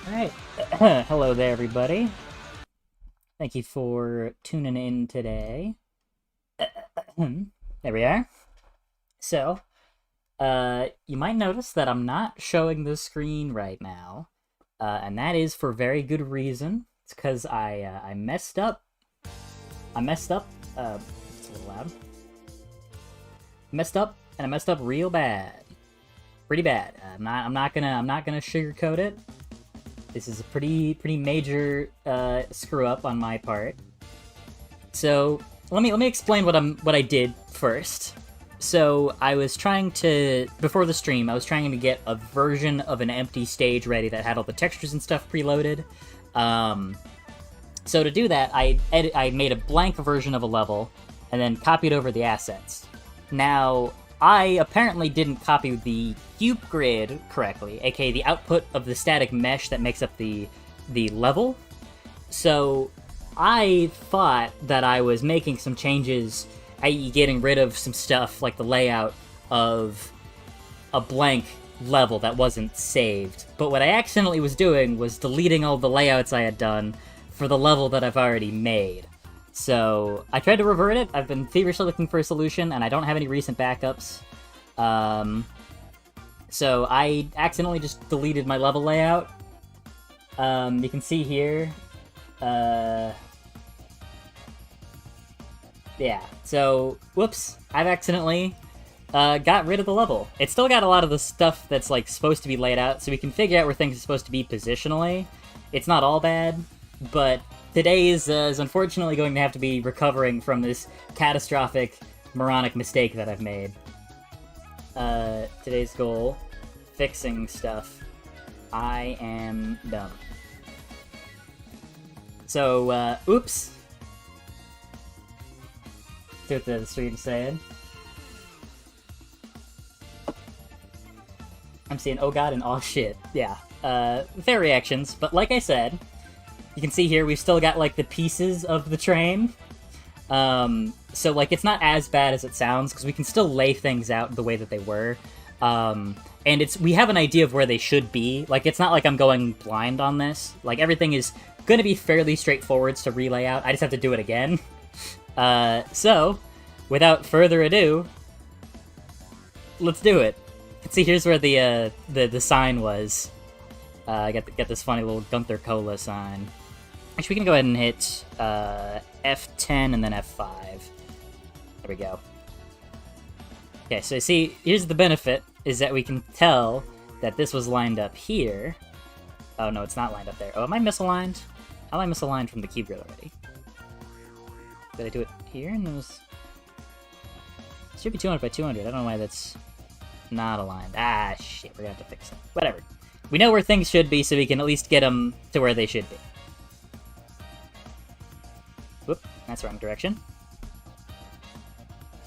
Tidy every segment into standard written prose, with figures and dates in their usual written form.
Alright, hello there everybody. Thank you for tuning in today. There we are. So, you might notice that I'm not showing the screen right now, and that is for very good reason. It's because I messed up. It's a little loud. Messed up, and I messed up real bad. Pretty bad. I'm not gonna sugarcoat it. This is a pretty major screw up on my part. So let me explain what I did first. So I was trying to, before the stream, I was trying to get a version of an empty stage ready that had all the textures and stuff preloaded. So to do that, I made a blank version of a level and then copied over the assets. Now, I apparently didn't copy the cube grid correctly, aka the output of the static mesh that makes up the level. So I thought that I was making some changes, i.e. getting rid of some stuff like the layout of a blank level that wasn't saved. But what I accidentally was doing was deleting all the layouts I had done for the level that I've already made. So I tried to revert it. I've been feverishly looking for a solution, and I don't have any recent backups. So I accidentally just deleted my level layout. You can see here. Yeah, so, whoops. I've accidentally got rid of the level. It's still got a lot of the stuff that's like supposed to be laid out, so we can figure out where things are supposed to be positionally. It's not all bad, but today is unfortunately going to have to be recovering from this catastrophic, moronic mistake that I've made. Today's goal, fixing stuff. I am dumb. So, oops. See what the stream's saying. I'm seeing oh god and oh shit. Yeah. Fair reactions, but like I said, you can see here we've still got like the pieces of the train. So like it's not as bad as it sounds because we can still lay things out the way that they were. And we have an idea of where they should be. Like it's not like I'm going blind on this. Like everything is going to be fairly straightforward to relay out. I just have to do it again. So without further ado, let's do it. See, here's where the sign was. I got this funny little Gunther Cola sign. Actually, we can go ahead and hit F10 and then F5. There we go. Okay, so see, here's the benefit, is that we can tell that this was lined up here. Oh, no, it's not lined up there. Oh, am I misaligned? How am I misaligned from the cube grid already? Did I do it here? And it was... It should be 200 by 200. I don't know why that's not aligned. Ah, shit, we're gonna have to fix it. Whatever. We know where things should be, so we can at least get them to where they should be. Whoop, that's the wrong direction.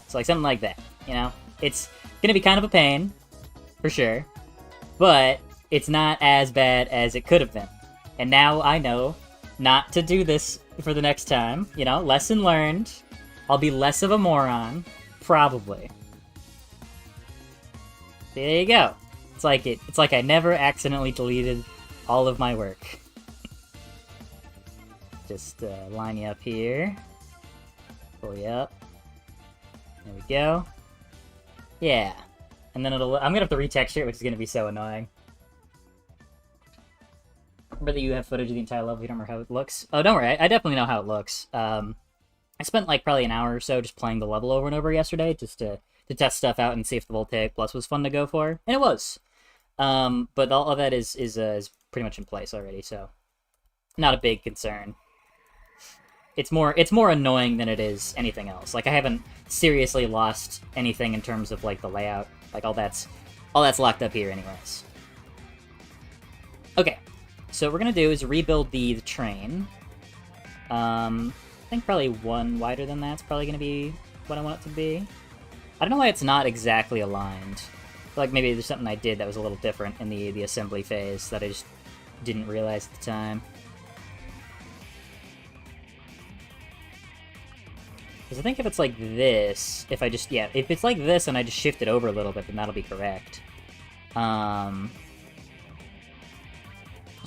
So like something like that, you know? It's gonna be kind of a pain, for sure, but it's not as bad as it could have been. And now I know not to do this for the next time, you know? Lesson learned. I'll be less of a moron, probably. There you go. It's like I never accidentally deleted all of my work. Just line you up here. Pull you up. There we go. Yeah. And then I'm gonna have to retexture it, which is gonna be so annoying. Remember that you have footage of the entire level, you don't remember how it looks? Oh, don't worry, I definitely know how it looks. I spent like probably an hour or so just playing the level over and over yesterday, just to test stuff out and see if the Voltaic Plus was fun to go for, and it was. But all of that is pretty much in place already, so not a big concern. It's more annoying than it is anything else. Like I haven't seriously lost anything in terms of like the layout. Like all that's locked up here anyways. Okay, so what we're gonna do is rebuild the train. I think probably one wider than that's probably gonna be what I want it to be. I don't know why it's not exactly aligned. I feel like maybe there's something I did that was a little different in the assembly phase that I just didn't realize at the time. Because I think if it's like this, if it's like this and I just shift it over a little bit, then that'll be correct.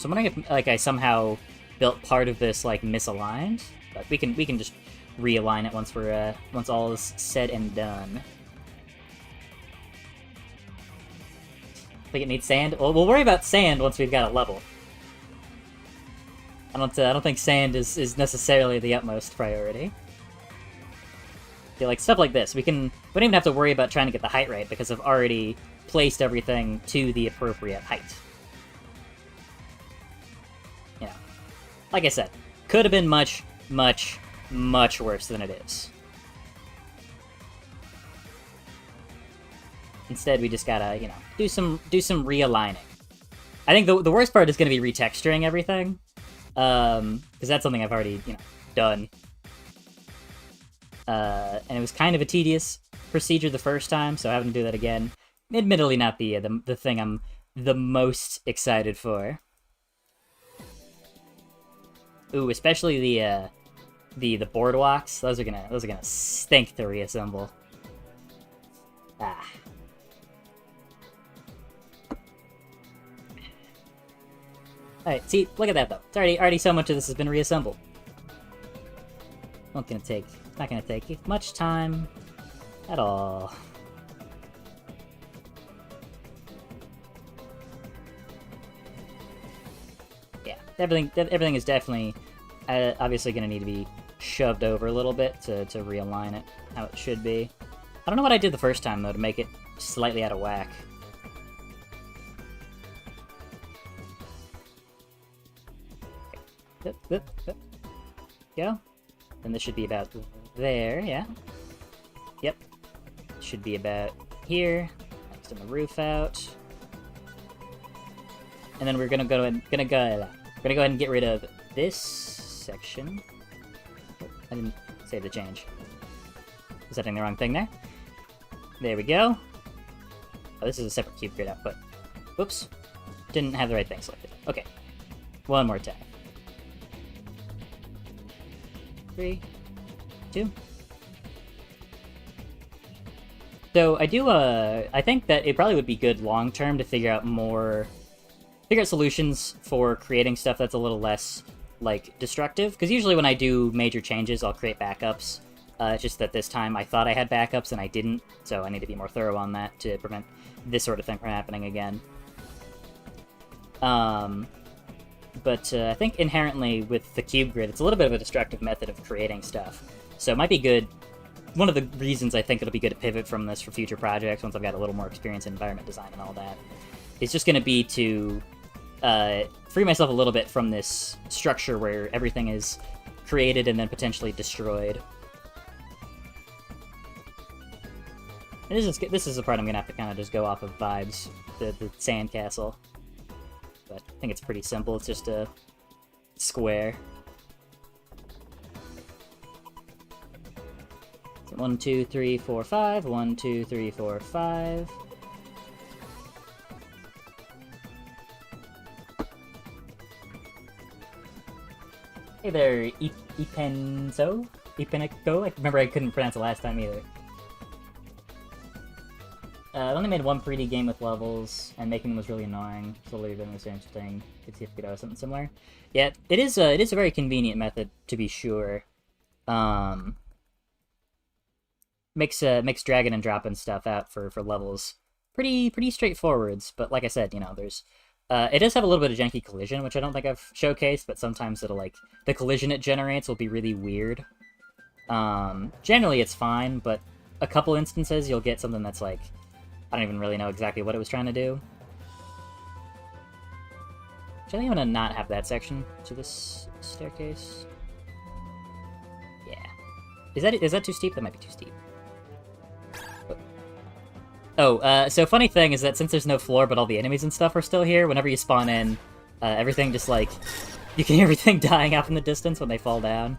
So I'm wondering if, like, I somehow built part of this, like, misaligned. But we can just realign it once we're, once all is said and done. Think it needs sand? Well, we'll worry about sand once we've got a level. I don't think sand is necessarily the utmost priority. Yeah, like, stuff like this. We don't even have to worry about trying to get the height right, because I've already placed everything to the appropriate height. You know, like I said, could have been much, much, much worse than it is. Instead, we just gotta, you know, do some realigning. I think the worst part is gonna be retexturing everything, because that's something I've already, you know, done. And it was kind of a tedious procedure the first time, so having to do that again. Admittedly, not the thing I'm the most excited for. Ooh, especially the boardwalks. Those are gonna stink to reassemble. Ah. Alright, see, look at that though. It's already so much of this has been reassembled. Not gonna take much time at all. Yeah, everything is definitely obviously gonna need to be shoved over a little bit to realign it how it should be. I don't know what I did the first time though to make it slightly out of whack. Go. And this should be about there, yeah. Yep. Should be about here. Next on the roof out. And then we're gonna go ahead and get rid of this section. I didn't save the change. Setting the wrong thing there. There we go. Oh, this is a separate cube grid output. Whoops. Didn't have the right thing selected. Okay. One more time. 3, 2. So I think that it probably would be good long term to figure out solutions for creating stuff that's a little less, like, destructive. Because usually when I do major changes, I'll create backups. It's just that this time I thought I had backups and I didn't, so I need to be more thorough on that to prevent this sort of thing from happening again. But I think inherently with the cube grid, it's a little bit of a destructive method of creating stuff. So it might be good. One of the reasons I think it'll be good to pivot from this for future projects, once I've got a little more experience in environment design and all that, is just going to be to free myself a little bit from this structure where everything is created and then potentially destroyed. And this is the part I'm going to have to kind of just go off of vibes, the sandcastle. But I think it's pretty simple. It's just a square. So 1, 2, 3, 4, 5. 1, 2, 3, 4, 5. Hey there, Ipenzo? Ipeneko? I remember I couldn't pronounce it last time either. I only made one 3D game with levels, and making them was really annoying. Slowly doing the same thing. Could see if we could do something similar. Yeah, it is a very convenient method to be sure. Makes dragging and dropping stuff out for levels pretty straightforwards. But like I said, you know, there's it does have a little bit of janky collision, which I don't think I've showcased. But sometimes it'll, like, the collision it generates will be really weird. Generally it's fine, but a couple instances you'll get something that's like, I don't even really know exactly what it was trying to do. Should I even not have that section to this staircase? Yeah. Is that too steep? That might be too steep. Oh, so funny thing is that since there's no floor but all the enemies and stuff are still here, whenever you spawn in, everything just, like, you can hear everything dying out in the distance when they fall down.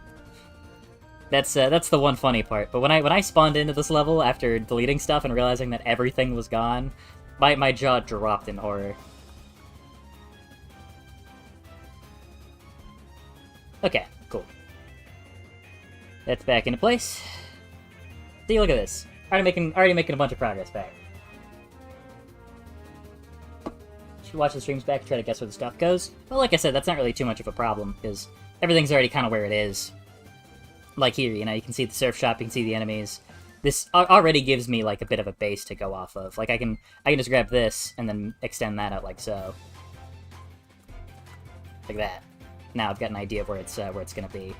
That's the one funny part. But when I spawned into this level after deleting stuff and realizing that everything was gone, my jaw dropped in horror. Okay, cool. That's back into place. See, look at this. Already making a bunch of progress back. should watch the streams back and try to guess where the stuff goes. But like I said, that's not really too much of a problem, because everything's already kind of where it is. Like here, you know, you can see the surf shop, you can see the enemies. This already gives me, like, a bit of a base to go off of. Like, I can just grab this, and then extend that out like so. Like that. Now I've got an idea of where it's gonna be.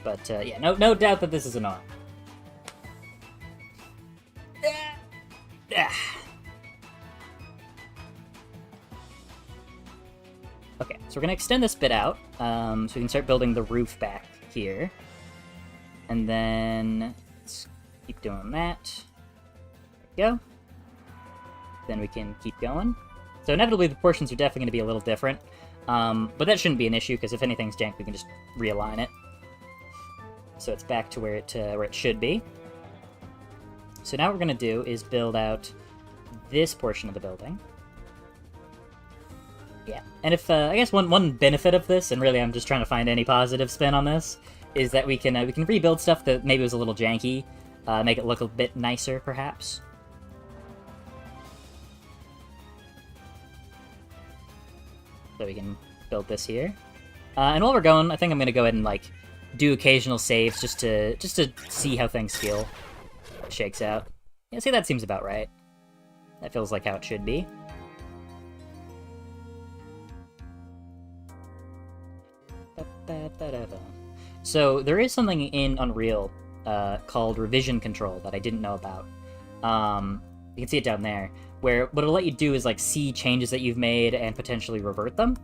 But, yeah, no doubt that this is annoying. Okay, so we're gonna extend this bit out, so we can start building the roof back here. And then, let's keep doing that. There we go. Then we can keep going. So inevitably the portions are definitely going to be a little different, but that shouldn't be an issue, because if anything's jank, we can just realign it. So it's back to where it should be. So now what we're going to do is build out this portion of the building. Yeah, and if I guess one benefit of this, and really I'm just trying to find any positive spin on this, is that we can rebuild stuff that maybe was a little janky, make it look a bit nicer, perhaps. So we can build this here. And while we're going, I think I'm gonna go ahead and like do occasional saves just to see how things feel. Shakes out. Yeah, see, that seems about right. That feels like how it should be. So there is something in Unreal called revision control that I didn't know about. You can see it down there, where what it'll let you do is like see changes that you've made and potentially revert them.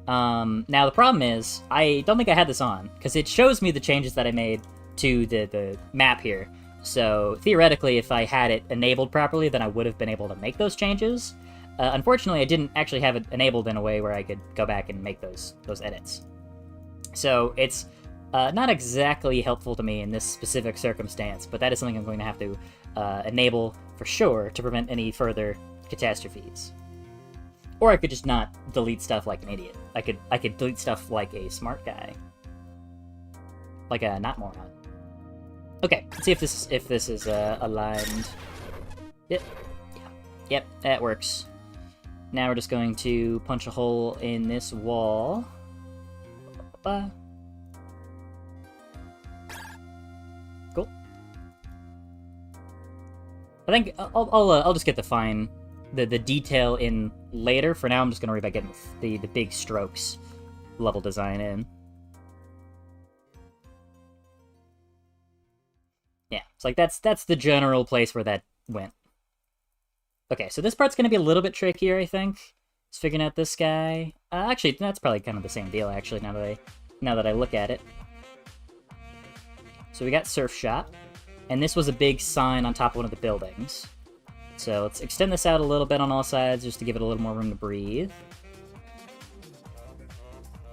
Now the problem is, I don't think I had this on, because it shows me the changes that I made to the map here. So theoretically, if I had it enabled properly, then I would have been able to make those changes. Unfortunately, I didn't actually have it enabled in a way where I could go back and make those edits. So it's not exactly helpful to me in this specific circumstance, but that is something I'm going to have to enable for sure to prevent any further catastrophes. Or I could just not delete stuff like an idiot. I could delete stuff like a smart guy. Like a not moron. Okay, let's see if this is aligned. Yep. Yeah. Yep, that works. Now we're just going to punch a hole in this wall. Cool. I think I'll just get the detail in later. For now, I'm just gonna worry about getting the big strokes level design in. Yeah, it's like that's the general place where that went. Okay, so this part's gonna be a little bit trickier, I think. It's figuring out this guy. Actually, that's probably kind of the same deal. Actually, now that I look at it. So we got Surf Shop, and this was a big sign on top of one of the buildings. So let's extend this out a little bit on all sides just to give it a little more room to breathe.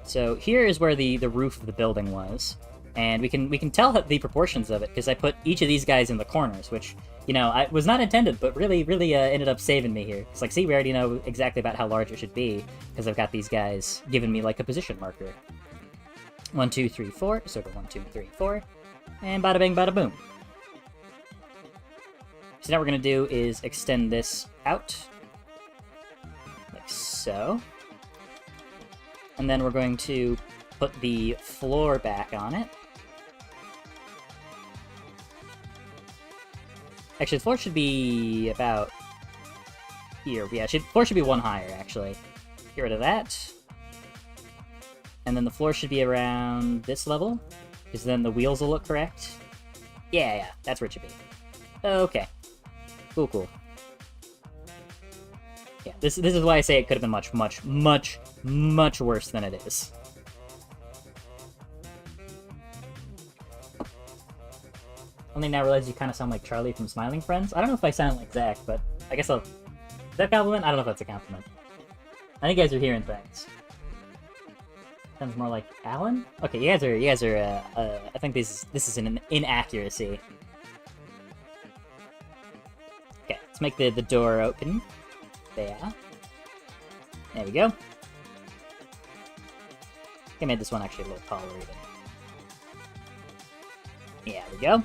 So here is where the roof of the building was, and we can tell the proportions of it because I put each of these guys in the corners, which, you know, I was not intended, but really ended up saving me here. It's like, see, we already know exactly about how large it should be because I've got these guys giving me like a position marker. 1, 2, 3, 4. So go 1, 2, 3, 4, and bada bing, bada boom. So now what we're gonna do is extend this out, like so. And then we're going to put the floor back on it. Actually, the floor should be about here. Yeah, floor should be one higher, actually. Get rid of that. And then the floor should be around this level, because then the wheels will look correct. Yeah, that's where it should be. Okay. Cool. Yeah, this is why I say it could have been much worse than it is. Only now realize you kind of sound like Charlie from Smiling Friends. I don't know if I sound like Zach, but I guess I'll... Is that a compliment? I don't know if that's a compliment. I think you guys are hearing things. Sounds more like Alan? Okay, you guys are, I think this is an inaccuracy. Okay, let's make the door open. There we go. I made this one actually a little taller even. Yeah, there we go.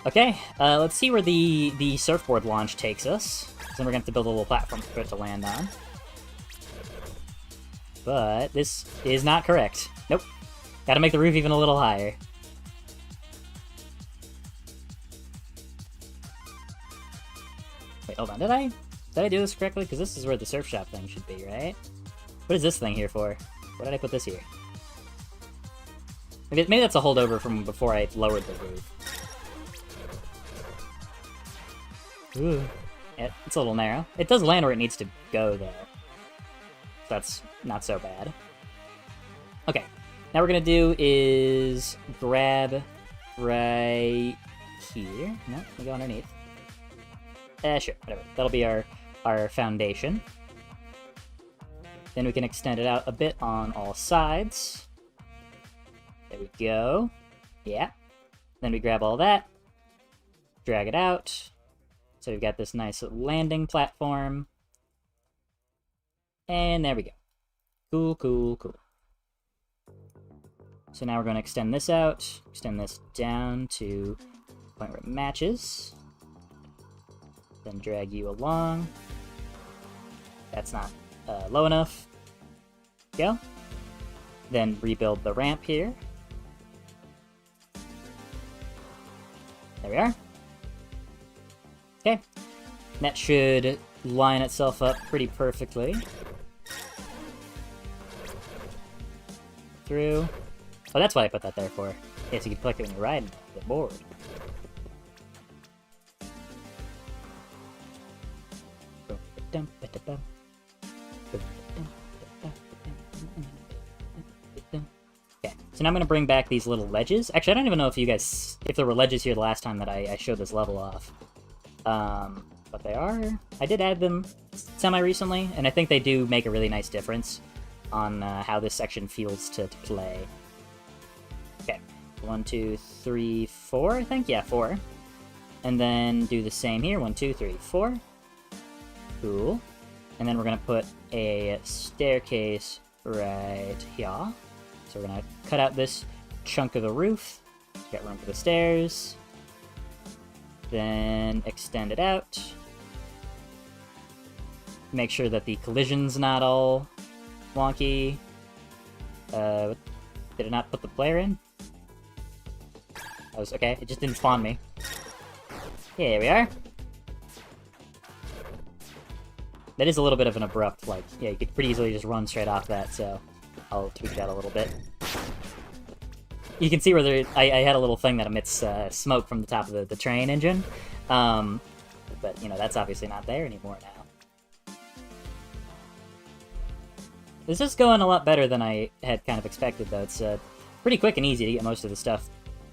Okay, let's see where the surfboard launch takes us. So then we're gonna have to build a little platform for it to land on. But this is not correct. Nope. Gotta make the roof even a little higher. Wait, hold on. Did I do this correctly? Because this is where the surf shop thing should be, right? What is this thing here for? Why did I put this here? Maybe that's a holdover from before I lowered the roof. Ooh. Yeah, it's a little narrow. It does land where it needs to go, though. So that's not so bad. Okay. Now what we're gonna do is grab right here. No, we go underneath. Sure, whatever. That'll be our foundation. Then we can extend it out a bit on all sides. There we go. Yeah. Then we grab all that, drag it out. So we've got this nice landing platform. And there we go. Cool, cool, cool. So now we're going to extend this out, extend this down to the point where it matches. Then drag you along. That's not low enough. Go. Then rebuild the ramp here. There we are. Okay. That should line itself up pretty perfectly. Through. Oh, that's what I put that there for. Yeah, so you can collect it when you're riding the board. Okay, so now I'm going to bring back these little ledges. Actually, I don't even know if there were ledges here the last time that I showed this level off. But they are. I did add them semi-recently, and I think they do make a really nice difference on how this section feels to play. Okay, 1, 2, 3, 4, I think? Yeah, 4. And then do the same here, 1, 2, 3, 4. Cool. And then we're going to put a staircase right here. So we're going to cut out this chunk of the roof, get room for the stairs, then extend it out. Make sure that the collision's not all wonky. Did it not put the player in? Okay, it just didn't spawn me. Here we are. That is a little bit of an abrupt, like, yeah, you could pretty easily just run straight off that, so I'll tweak that a little bit. You can see where I had a little thing that emits smoke from the top of the train engine, but, you know, that's obviously not there anymore now. This is going a lot better than I had kind of expected, though. It's pretty quick and easy to get most of the stuff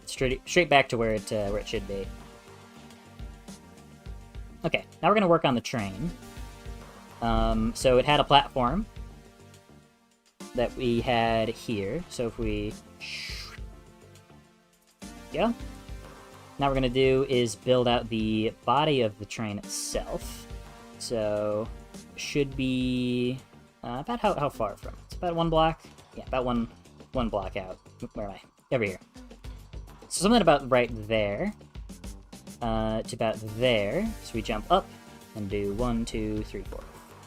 straight back to where it should be. Okay, now we're going to work on the train. So it had a platform that we had here. So if we go, now we're going to do is build out the body of the train itself. So should be about how far from? It's about 1 block. Yeah, about one block out. Where am I? Over here. So something about right there. To about there. So we jump up and do 1, 2, 3, 4,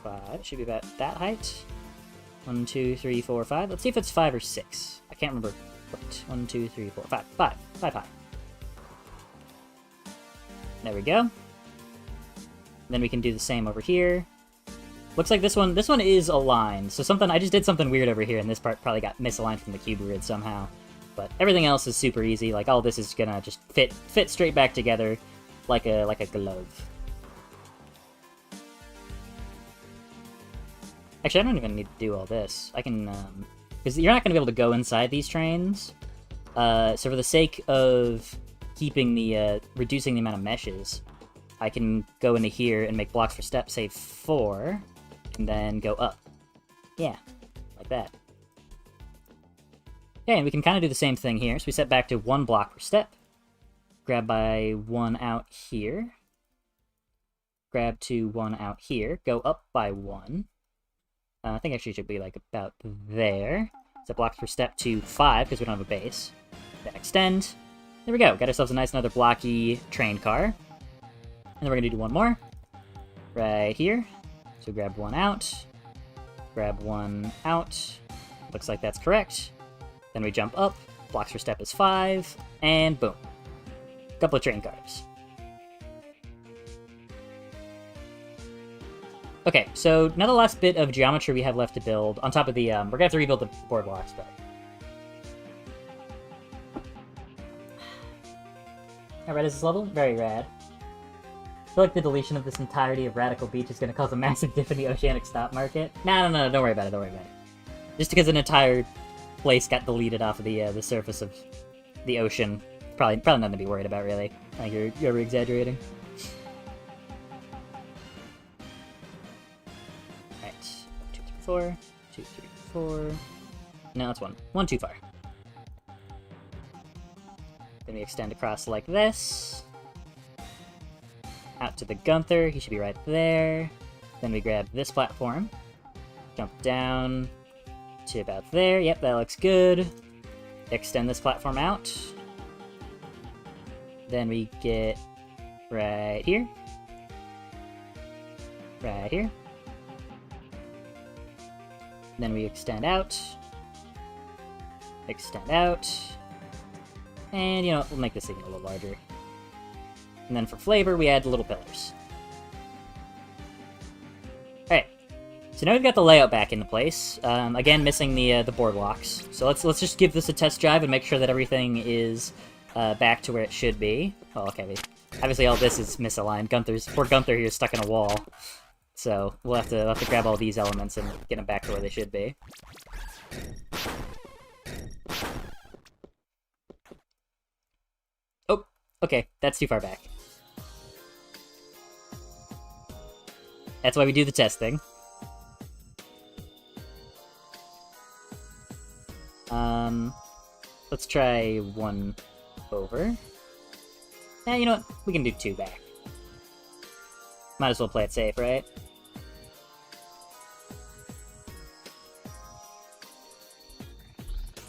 5. Should be about that height. 1, 2, 3, 4, 5. Let's see if it's 5 or 6. I can't remember. What? 1, 2, 3, 4, 5. 5 high. There we go. Then we can do the same over here. Looks like this one is aligned. So I just did something weird over here, and this part probably got misaligned from the cube grid somehow. But everything else is super easy. Like, all this is gonna just fit straight back together like a glove. Actually, I don't even need to do all this. I can, because you're not going to be able to go inside these trains. So for the sake of keeping reducing the amount of meshes, I can go into here and make blocks for step, say 4, and then go up. Yeah, like that. Okay, and we can kind of do the same thing here. So we set back to 1 block per step. Grab by 1 out here. Grab to 1 out here. Go up by 1. I think actually it should be like about there. Set blocks per step to 5 because we don't have a base. Then extend. There we go. Got ourselves a nice another blocky train car. And then we're going to do one more. Right here. So grab one out. Grab one out. Looks like that's correct. Then we jump up. Blocks per step is 5. And boom. Couple of train cars. Okay, so now the last bit of geometry we have left to build, on top of the, we're gonna have to rebuild the boardwalks, but... How rad is this level? Very rad. I feel like the deletion of this entirety of Radical Beach is gonna cause a massive dip in the oceanic stop market. No, don't worry about it, don't worry about it. Just because an entire place got deleted off of the surface of the ocean, probably nothing to be worried about, really. I think you're over-exaggerating. Alright, 2, 3, 4, 2, 3, 4... No, that's one. One too far. Then we extend across like this. Out to the Gunther, he should be right there. Then we grab this platform. Jump down to about there. Yep, that looks good. Extend this platform out. Then we get right here. Right here. Then we extend out. Extend out. And, you know, we'll make this even a little larger. And then for flavor, we add little pillars. Alright. So now we've got the layout back into place. Again, missing the boardwalks. So let's just give this a test drive and make sure that everything is back to where it should be. Oh, okay. Obviously, all this is misaligned. Poor Gunther here is stuck in a wall. So we'll have to grab all these elements and get them back to where they should be. Oh, okay. That's too far back. That's why we do the testing. Let's try one over. You know what? We can do 2 back. Might as well play it safe, right?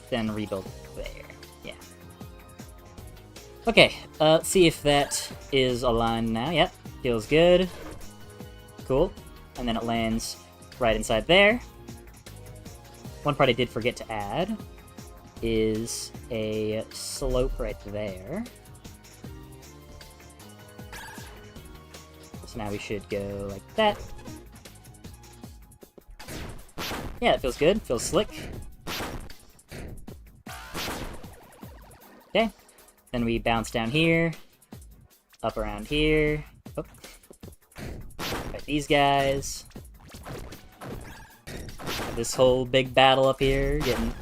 Then rebuild there. Yeah. Okay, let's see if that is aligned now. Yep, feels good. Cool. And then it lands right inside there. One part I did forget to add is a slope right there. So now we should go like that. Yeah, it feels good. Feels slick. Okay. Then we bounce down here. Up around here. Oh. Fight these guys. Have this whole big battle up here, getting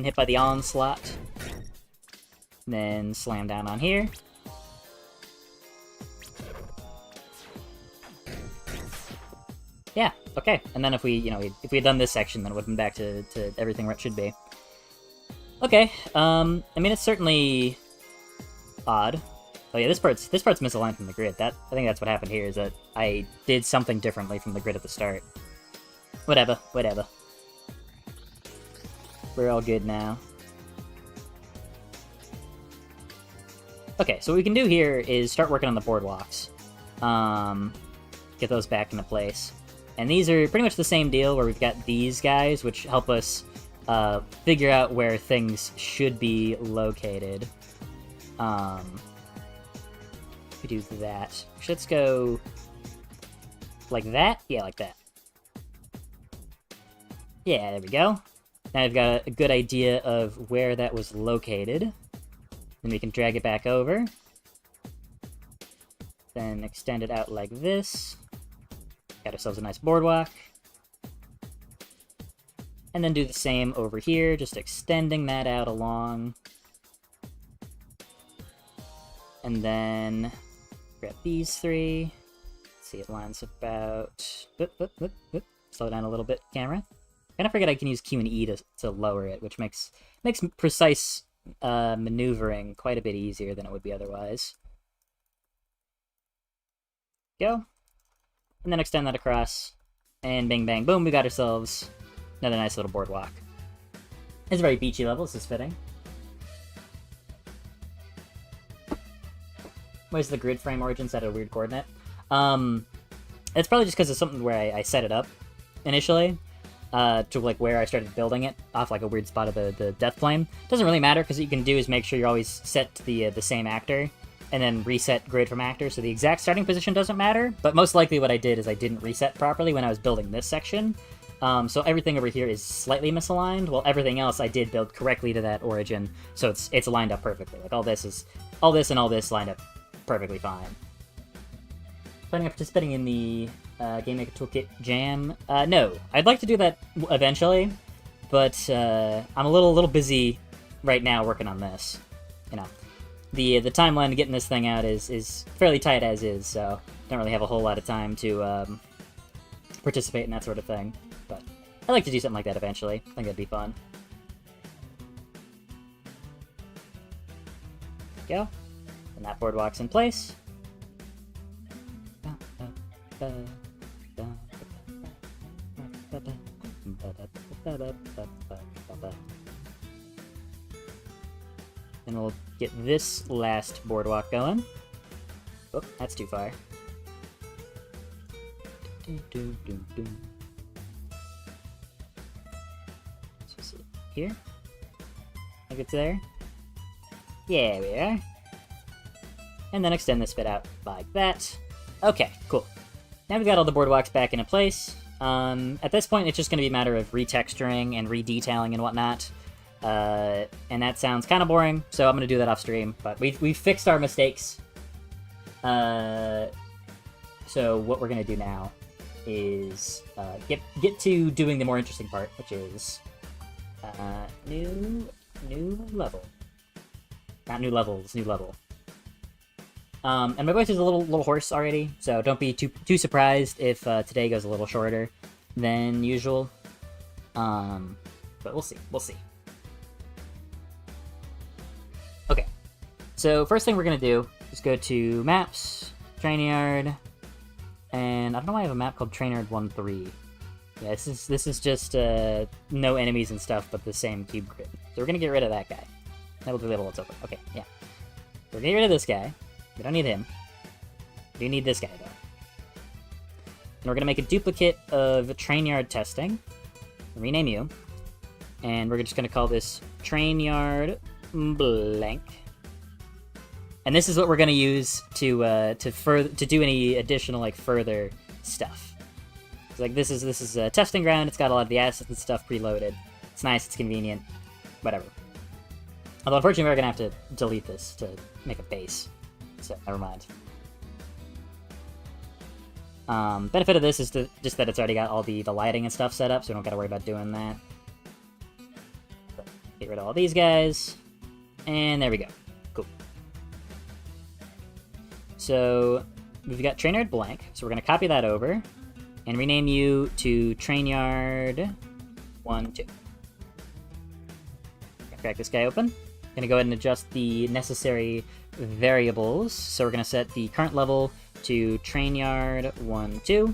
hit by the onslaught. And then slam down on here. Yeah, okay. And then if we had done this section, then it would have been back to everything where it should be. Okay, I mean, it's certainly odd. Oh yeah, this part's misaligned from the grid. I think that's what happened here, is that I did something differently from the grid at the start. Whatever. We're all good now. Okay, so what we can do here is start working on the boardwalks. Get those back into place. And these are pretty much the same deal, where we've got these guys, which help us figure out where things should be located. We do that. Let's go like that? Yeah, like that. Yeah, there we go. Now I've got a good idea of where that was located. Then we can drag it back over. Then extend it out like this. Got ourselves a nice boardwalk. And then do the same over here, just extending that out along. And then grab these 3. Let's see, it lines about... Slow down a little bit, camera. Kind of forget I can use Q and E to lower it, which makes precise maneuvering quite a bit easier than it would be otherwise. Go. And then extend that across. And bing bang boom, we got ourselves another nice little boardwalk. It's a very beachy level, this is fitting. Where's the grid frame origin set at a weird coordinate? It's probably just because it's something where I set it up initially, to like where I started building it off like a weird spot of the death plane. Doesn't really matter, because what you can do is make sure you're always set to the same actor, and then reset grid from actor, so the exact starting position doesn't matter, but most likely what I did is I didn't reset properly when I was building this section, so everything over here is slightly misaligned, while everything else I did build correctly to that origin, so it's lined up perfectly. Like all this and all this lined up perfectly fine. Planning on participating in the Game Maker Toolkit Jam? No. I'd like to do that eventually, but I'm a little busy right now working on this. You know, the timeline to getting this thing out is fairly tight as is, so don't really have a whole lot of time to participate in that sort of thing. But I'd like to do something like that eventually. I think that'd be fun. There we go. And that boardwalk's in place. And we'll get this last boardwalk going. Oh, that's too far. So see here. Think it's there. Yeah, we are. And then extend this bit out like that. Okay, cool. Now we've got all the boardwalks back into place. At this point, it's just going to be a matter of retexturing and redetailing and whatnot. And that sounds kind of boring, so I'm going to do that off stream. But we've fixed our mistakes. So what we're going to do now is get to doing the more interesting part, which is new level. Not new levels, new level. And my voice is a little hoarse already, so don't be too surprised if today goes a little shorter than usual. But we'll see. Okay, so first thing we're gonna do is go to Maps, Trainyard, and I don't know why I have a map called Trainyard 1.3. Yeah, this is just no enemies and stuff, but the same cube grid. So we're gonna get rid of that guy. That'll be able to open. Okay, yeah. We're gonna get rid of this guy. We don't need him. We do need this guy, though. And we're going to make a duplicate of trainyard testing. Rename you. And we're just going to call this trainyard blank. And this is what we're going to use to do any additional, like, further stuff. It's like, this is a testing ground. It's got a lot of the assets and stuff preloaded. It's nice. It's convenient. Whatever. Although, unfortunately, we're going to have to delete this to make a base. So, never mind. Benefit of this is just that it's already got all the lighting and stuff set up, so we don't gotta worry about doing that. But get rid of all these guys. And there we go. Cool. So, we've got Trainyard blank, so we're gonna copy that over, and rename you to Trainyard 1.2. Crack this guy open. Gonna go ahead and adjust the necessary variables. So we're gonna set the current level to Trainyard 1.2,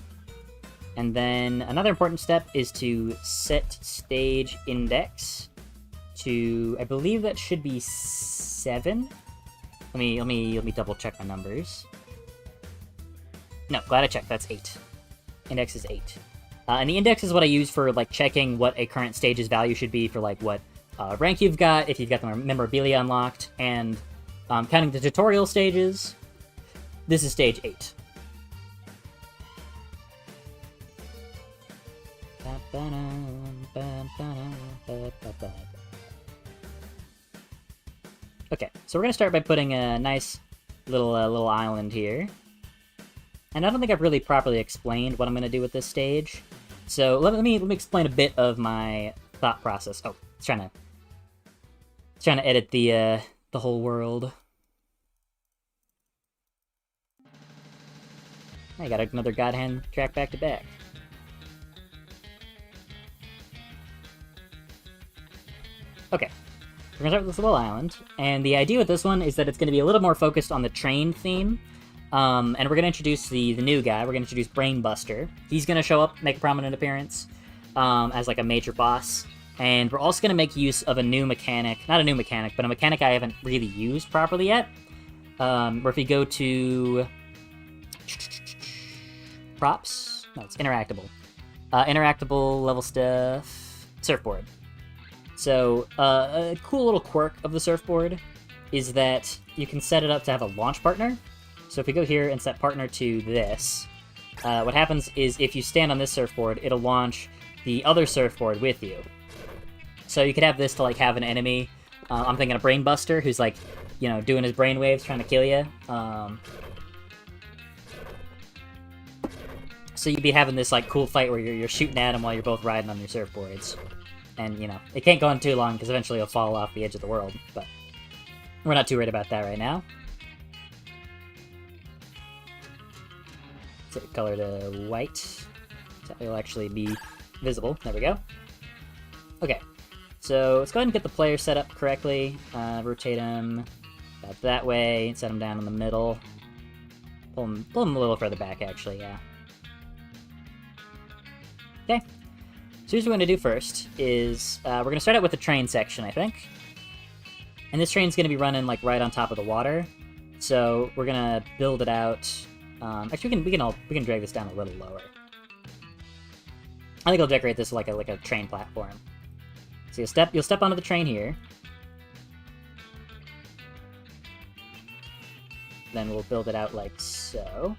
and then another important step is to set stage index to, I believe that should be 7. Let me double check my numbers. No, glad I checked. That's 8. Index is 8, and the index is what I use for like checking what a current stage's value should be for like what rank you've got, if you've got the memorabilia unlocked, and counting the tutorial stages, this is stage 8. Okay, so we're gonna start by putting a nice little island here. And I don't think I've really properly explained what I'm gonna do with this stage. So let me explain a bit of my thought process. Oh, it's trying to edit the whole world. I got another God Hand track back to back. Okay, we're gonna start with this little island, and the idea with this one is that it's gonna be a little more focused on the train theme, and we're gonna introduce the new guy. We're gonna introduce Brainbuster. He's gonna show up, make a prominent appearance, as like a major boss, and we're also gonna make use of a new mechanic, not a new mechanic, but a mechanic I haven't really used properly yet. Or if you go to props, no, it's interactable. Interactable level stuff, surfboard. So a cool little quirk of the surfboard is that you can set it up to have a launch partner. So if we go here and set partner to this, what happens is if you stand on this surfboard, it'll launch the other surfboard with you. So you could have this to like have an enemy. I'm thinking a brain buster who's like, you know, doing his brain waves trying to kill you. So you'd be having this like cool fight where you're shooting at him while you're both riding on your surfboards. And, you know, it can't go on too long because eventually you'll fall off the edge of the world. But we're not too worried about that right now. Set color to white. So it'll actually be visible. There we go. Okay. So let's go ahead and get the player set up correctly. Rotate him about that way. Set him down in the middle. Pull him a little further back, actually, yeah. Okay. So here's what we're going to do first is we're going to start out with the train section, I think. And this train's going to be running like right on top of the water. So we're going to build it out. Actually, we can drag this down a little lower. I think I'll decorate this like a train platform. So you'll step onto the train here. Then we'll build it out like so.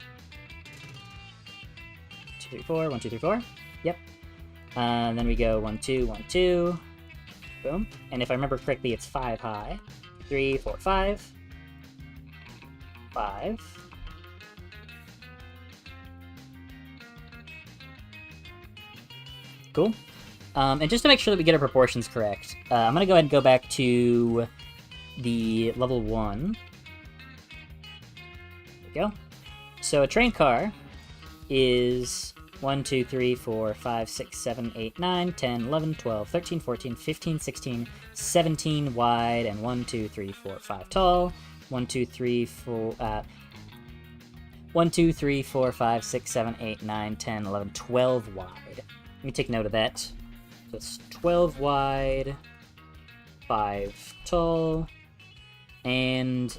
2, 3, 4. 1, 2, 3, 4. Yep. And then we go 1, 2, 1, 2. Boom. And if I remember correctly, it's 5 high. 3, 4, 5. 5. Cool. And just to make sure that we get our proportions correct, I'm going to go ahead and go back to the level 1. There we go. So a train car is 1, 2, 3, 4, 5, 6, 7, 8, 9, 10, 11, 12, 13, 14, 15, 16, 17 wide, and 1, 2, 3, 4, 5 tall. 1, 2, 3, 4, 1, 2, 3, 4, 5, 6, 7, 8, 9, 10, 11, 12 wide. Let me take note of that. So it's 12 wide, 5 tall, and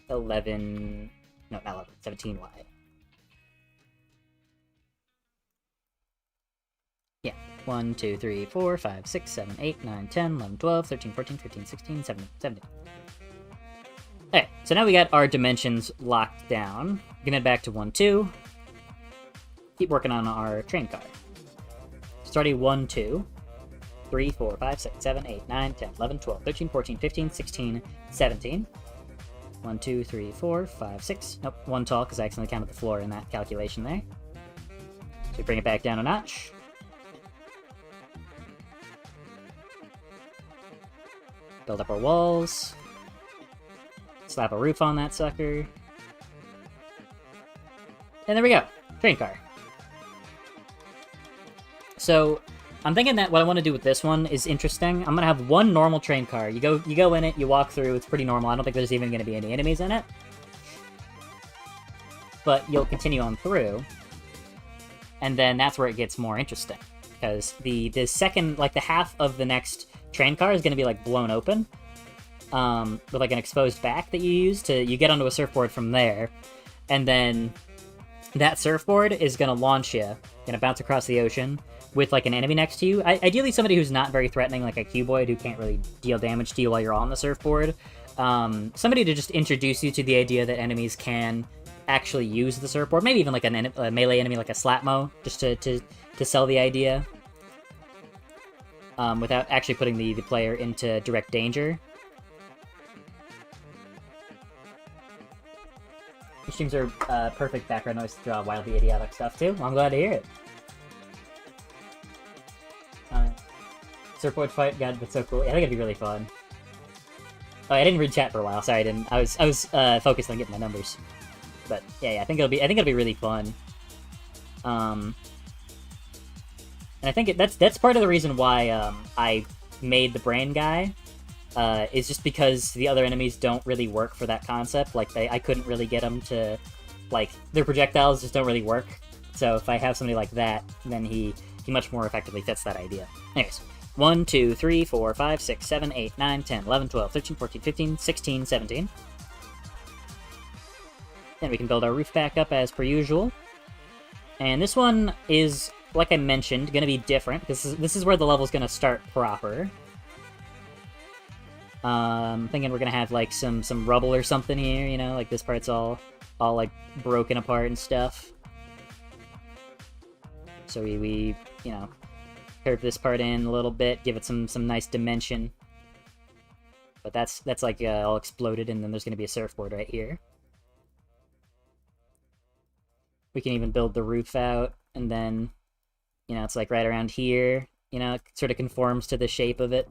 11, no, not 11, 17 wide. Yeah, 1, 2, 3, 4, 5, 6, 7, 8, 9, 10, 11, 12, 13, 14, 15, 16, 17. Okay, so now we got our dimensions locked down. We can head back to 1, 2. Keep working on our train car. Starting 1, 2, 3, 4, 5, 6, 7, 8, 9, 10, 11, 12, 13, 14, 15, 16, 17. 1, 2, 3, 4, 5, 6. Nope, 1 tall because I accidentally counted the floor in that calculation there. So we bring it back down a notch. Build up our walls. Slap a roof on that sucker. And there we go. Train car. So, I'm thinking that what I want to do with this one is interesting. I'm going to have one normal train car. You go in it, you walk through, it's pretty normal. I don't think there's even going to be any enemies in it. But you'll continue on through. And then that's where it gets more interesting. Because the second, like the half of the next train car is going to be like blown open. With like an exposed back that you get onto a surfboard from there. And then that surfboard is going to launch you, going to bounce across the ocean with like an enemy next to you. Ideally somebody who's not very threatening, like a cuboid who can't really deal damage to you while you're on the surfboard. Somebody to just introduce you to the idea that enemies can actually use the surfboard. Maybe even like a melee enemy like a Slapmo, just to sell the idea. Without actually putting the player into direct danger. These streams are perfect background noise to draw wildly idiotic stuff too. Well, I'm glad to hear it. Surfboard fight, god, that's so cool. Yeah, I think it'd be really fun. Oh, I didn't read chat for a while. Sorry, I didn't. I was focused on getting my numbers. But yeah, I think it'll be really fun. And I think that's part of the reason why I made the brain guy. Is just because the other enemies don't really work for that concept. Like I couldn't really get them to, like, their projectiles just don't really work. So if I have somebody like that, then he much more effectively fits that idea. Anyways, 1, 2, 3, 4, 5, 6, 7, 8, 9, 10, 11, 12, 13, 14, 15, 16, 17. Then we can build our roof back up as per usual. And this one is, like I mentioned, going to be different, because this is where the level's going to start proper. Thinking we're going to have, like, some rubble or something here, you know? Like, this part's all like, broken apart and stuff. So we you know, curve this part in a little bit, give it some nice dimension. But that's like, all exploded, and then there's going to be a surfboard right here. We can even build the roof out, and then, you know, it's like right around here. You know, it sort of conforms to the shape of it.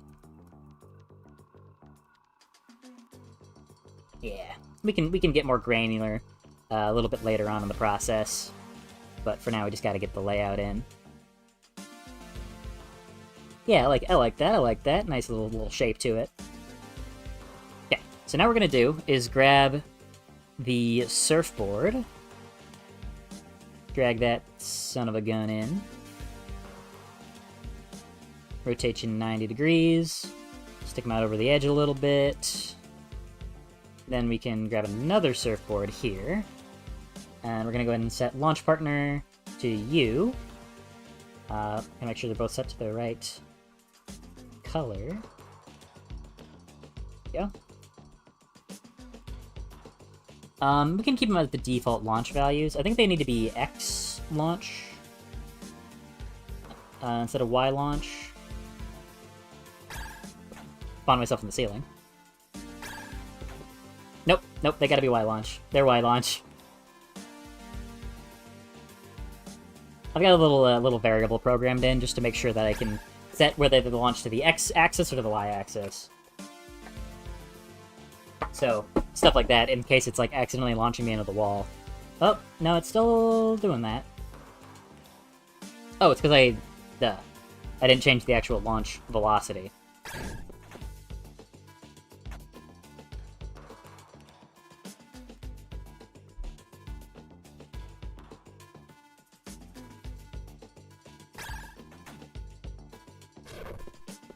Yeah, we can get more granular a little bit later on in the process. But for now, we just got to get the layout in. Yeah, I like that. I like that. Nice little shape to it. Okay, so now what we're gonna do is grab the surfboard. Drag that son of a gun in. Rotate you 90 degrees. Stick them out over the edge a little bit. Then we can grab another surfboard here. And we're going to go ahead and set launch partner to you. And make sure they're both set to the right color. There we go. We can keep them as the default launch values. I think they need to be X launch instead of Y launch. Found myself in the ceiling. Nope, they gotta be Y launch. They're Y launch. I've got a little variable programmed in just to make sure that I can set whether they launch to the X axis or to the Y axis. So, stuff like that, in case it's, like, accidentally launching me into the wall. Oh, no, it's still doing that. Oh, it's because I didn't change the actual launch velocity.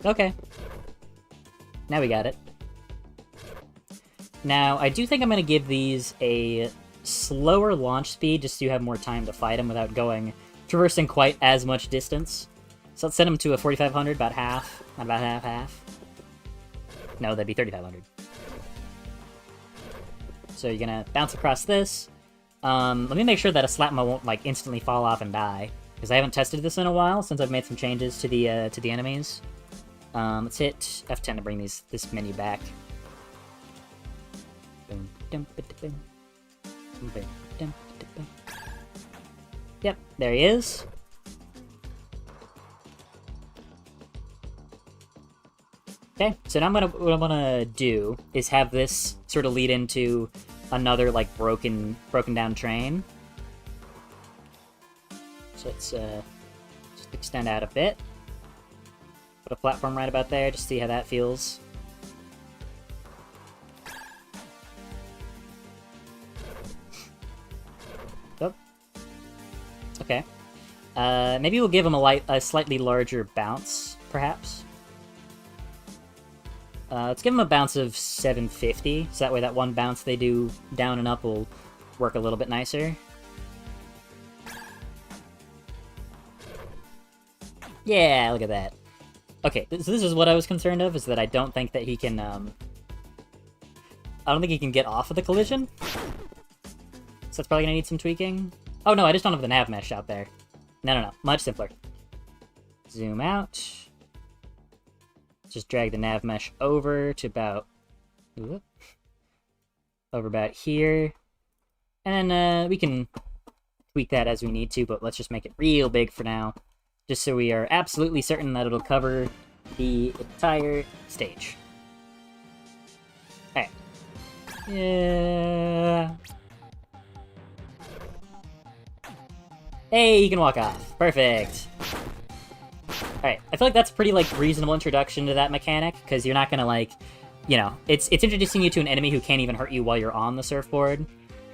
Okay. Now we got it. Now, I do think I'm going to give these a slower launch speed just so you have more time to fight them without traversing quite as much distance. So let's send them to a 4,500, about half. Not about half. No, that'd be 3,500. So you're going to bounce across this. Let me make sure that a Slapma won't, like, instantly fall off and die, because I haven't tested this in a while since I've made some changes to the enemies. Let's hit F10 to bring this menu back. Yep, there he is. Okay, so now what I'm gonna do is have this sort of lead into another, like, broken down train. So let's just extend out a bit. Put a platform right about there, just see how that feels. Oh. Okay. Maybe we'll give him a slightly larger bounce, perhaps. Let's give him a bounce of 750, so that way that one bounce they do down and up will work a little bit nicer. Yeah, look at that. Okay, so this is what I was concerned of, is that I don't think that he can, I don't think he can get off of the collision. So that's probably gonna need some tweaking. Oh no, I just don't have the nav mesh out there. No, much simpler. Zoom out. Just drag the nav mesh over to about... over about here. And then we can tweak that as we need to, but let's just make it real big for now. Just so we are absolutely certain that it'll cover the entire stage. Alright. Yeah. Hey, you can walk off. Perfect. Alright, I feel like that's a pretty, like, reasonable introduction to that mechanic, because you're not gonna, like, you know, it's introducing you to an enemy who can't even hurt you while you're on the surfboard.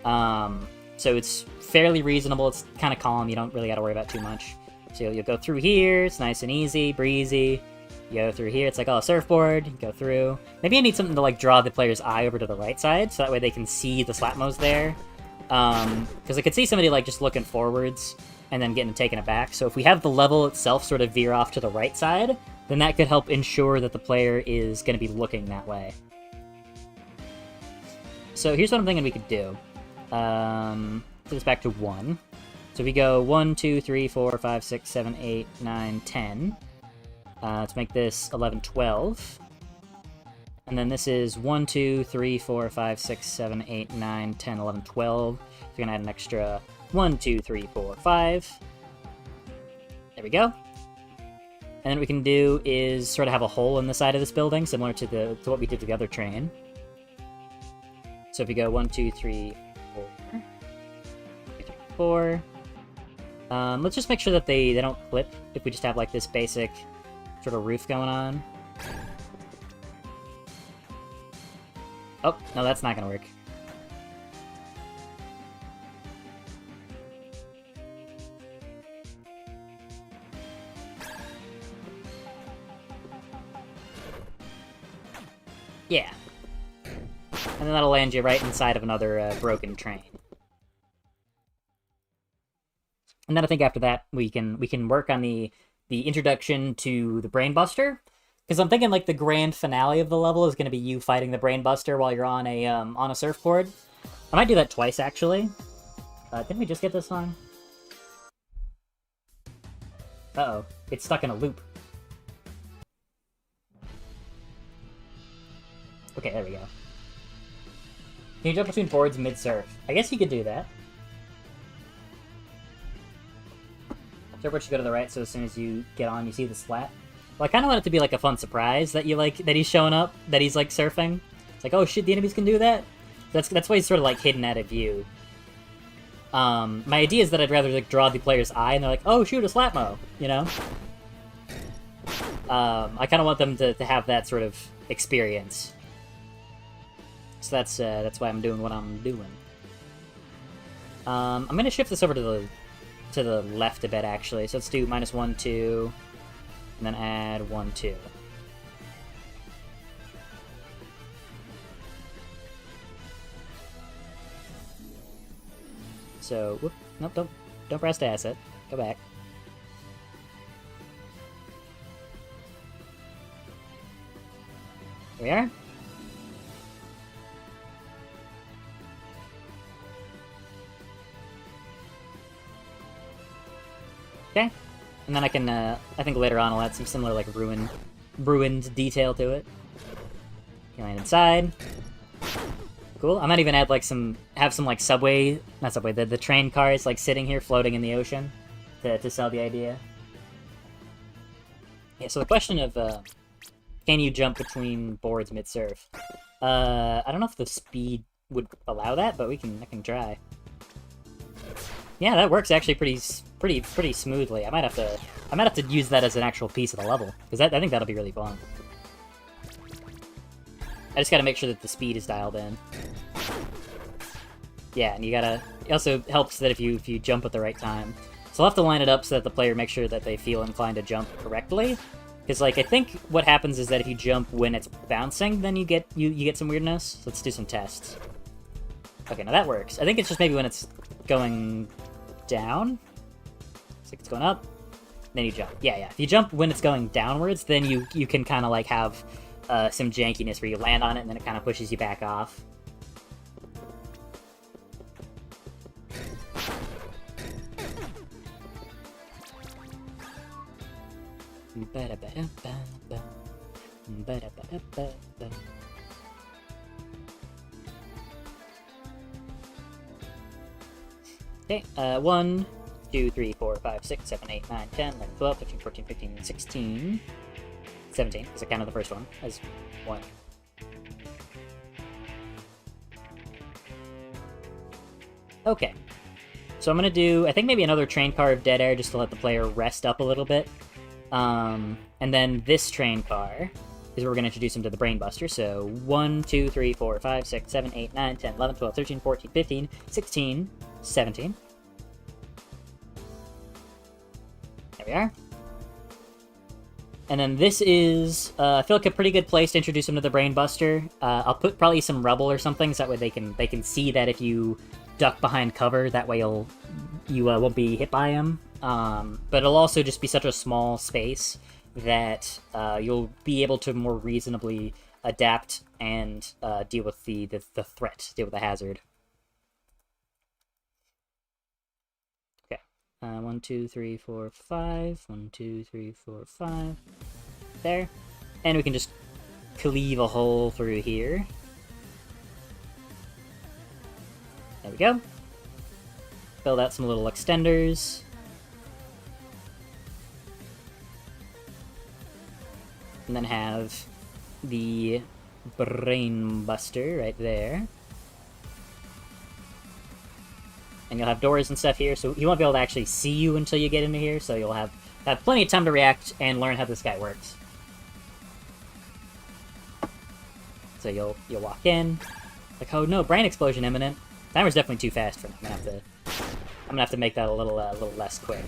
So it's fairly reasonable, it's kind of calm, you don't really gotta worry about too much. So you'll go through here, it's nice and easy, breezy. You go through here, it's like, oh, a surfboard, you go through. Maybe I need something to, like, draw the player's eye over to the right side, so that way they can see the Slapmos there. Because I could see somebody, like, just looking forwards and then getting taken aback. So if we have the level itself sort of veer off to the right side, then that could help ensure that the player is going to be looking that way. So here's what I'm thinking we could do. Put this back to 1. So we go 1, 2, 3, 4, 5, 6, 7, 8, 9, 10. Let's make this 11, 12. And then this is 1, 2, 3, 4, 5, 6, 7, 8, 9, 10, 11, 12. So we're going to add an extra 1, 2, 3, 4, 5. There we go. And then what we can do is sort of have a hole in the side of this building, similar to what we did with the other train. So if you go 1, 2, 3, 4, 2, 3, 4. Let's just make sure that they don't clip if we just have like this basic sort of roof going on. Oh, no, that's not gonna work. Yeah. And then that'll land you right inside of another broken train. And then I think after that we can work on the introduction to the Brainbuster, because I'm thinking like the grand finale of the level is going to be you fighting the Brainbuster while you're on a surfboard. I might do that twice actually. Didn't we just get this song? Uh-oh, it's stuck in a loop. Okay, there we go. Can you jump between boards mid-surf? I guess you could do that. Surfboard should go to the right, so as soon as you get on, you see the slat. Well, I kind of want it to be like a fun surprise that that he's showing up, that he's like surfing. It's like, oh shit, the enemies can do that? That's why he's sort of like hidden out of view. My idea is that I'd rather like draw the player's eye, and they're like, oh shoot, a Slapmo, you know? I kind of want them to have that sort of experience. So that's why I'm doing what I'm doing. I'm gonna shift this over to the left a bit, actually. So let's do -1, 2, and then add 1, 2. So, whoop, nope, don't press to asset. Go back. Here we are. Okay, and then I can, I think later on I'll add some similar, like, ruined detail to it. You land inside. Cool. I might even add, like, have some, like, the train cars, like, sitting here floating in the ocean to sell the idea. Yeah, so the question of, can you jump between boards mid-surf? I don't know if the speed would allow that, but I can try. Yeah, that works actually pretty smoothly. I might have to use that as an actual piece of the level, because I think that'll be really fun. I just gotta make sure that the speed is dialed in. Yeah, and it also helps that if you jump at the right time. So I'll have to line it up so that the player makes sure that they feel inclined to jump correctly. Because, like, I think what happens is that if you jump when it's bouncing, then you get some weirdness. So let's do some tests. Okay, now that works. I think it's just maybe when it's going down. It's like it's going up, then you jump. Yeah. If you jump when it's going downwards, then you can kind of like have some jankiness where you land on it and then it kind of pushes you back off. Okay, 1, 2, 3, 4, 5, 6, 7, 8, 9, 10, 11, 12, 13, 14, 15, 16, 17, because I counted the first one as 1. Okay, so I'm going to do, I think maybe another train car of dead air just to let the player rest up a little bit. And then this train car is where we're going to introduce him to the Brainbuster. So 1, 2, 3, 4, 5, 6, 7, 8, 9, 10, 11, 12, 13, 14, 15, 16, 17. There we are. And then this is, I feel like a pretty good place to introduce him to the Brainbuster. I'll put probably some rubble or something so that way they can see that if you duck behind cover. That way you won't be hit by him. But it'll also just be such a small space that you'll be able to more reasonably adapt and deal with the threat, deal with the hazard. Okay. 1, 2, 3, 4, 5. 1, 2, 3, 4, 5. There. And we can just cleave a hole through here. There we go. Build out some little extenders. And then have the brain buster right there. And you'll have doors and stuff here, so he won't be able to actually see you until you get into here, so you'll have plenty of time to react and learn how this guy works. So you'll walk in, like, oh no, brain explosion imminent. Timer's definitely too fast for me. I'm gonna have to make that a little less quick.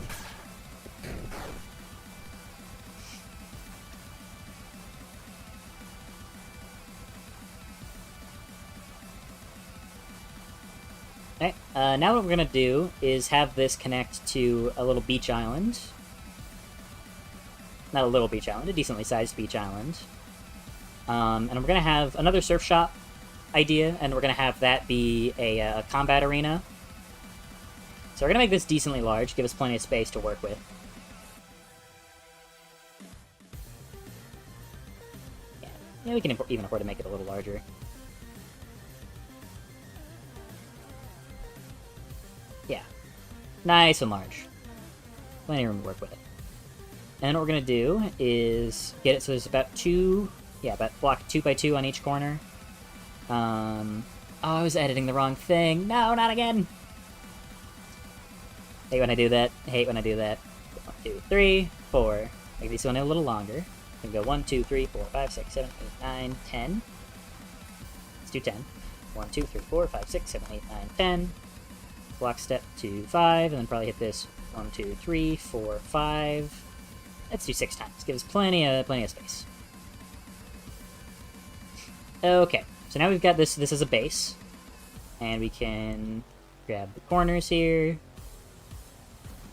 Okay, now what we're gonna do is have this connect to a little beach island. Not a little beach island, a decently sized beach island. And we're gonna have another surf shop idea, and we're gonna have that be a combat arena. So we're gonna make this decently large, give us plenty of space to work with. Yeah, we can even afford to make it a little larger. Yeah, nice and large. Plenty of room to work with it. And then what we're gonna do is get it so there's about about block 2 by 2 on each corner. Oh, I was editing the wrong thing. No, not again! Hate when I do that. Hate when I do that. 1, 2, 3, 4. Make this one a little longer. We can go 1, 2, 3, 4, 5, 6, 7, 8, 9, 10. Let's do 10. 1, 2, 3, 4, 5, 6, 7, 8, 9, 10. Block step 2, 5, and then probably hit this 1, 2, 3, 4, 5. Let's do 6 times. Give us plenty of space. Okay, so now we've got this as a base, and we can grab the corners here.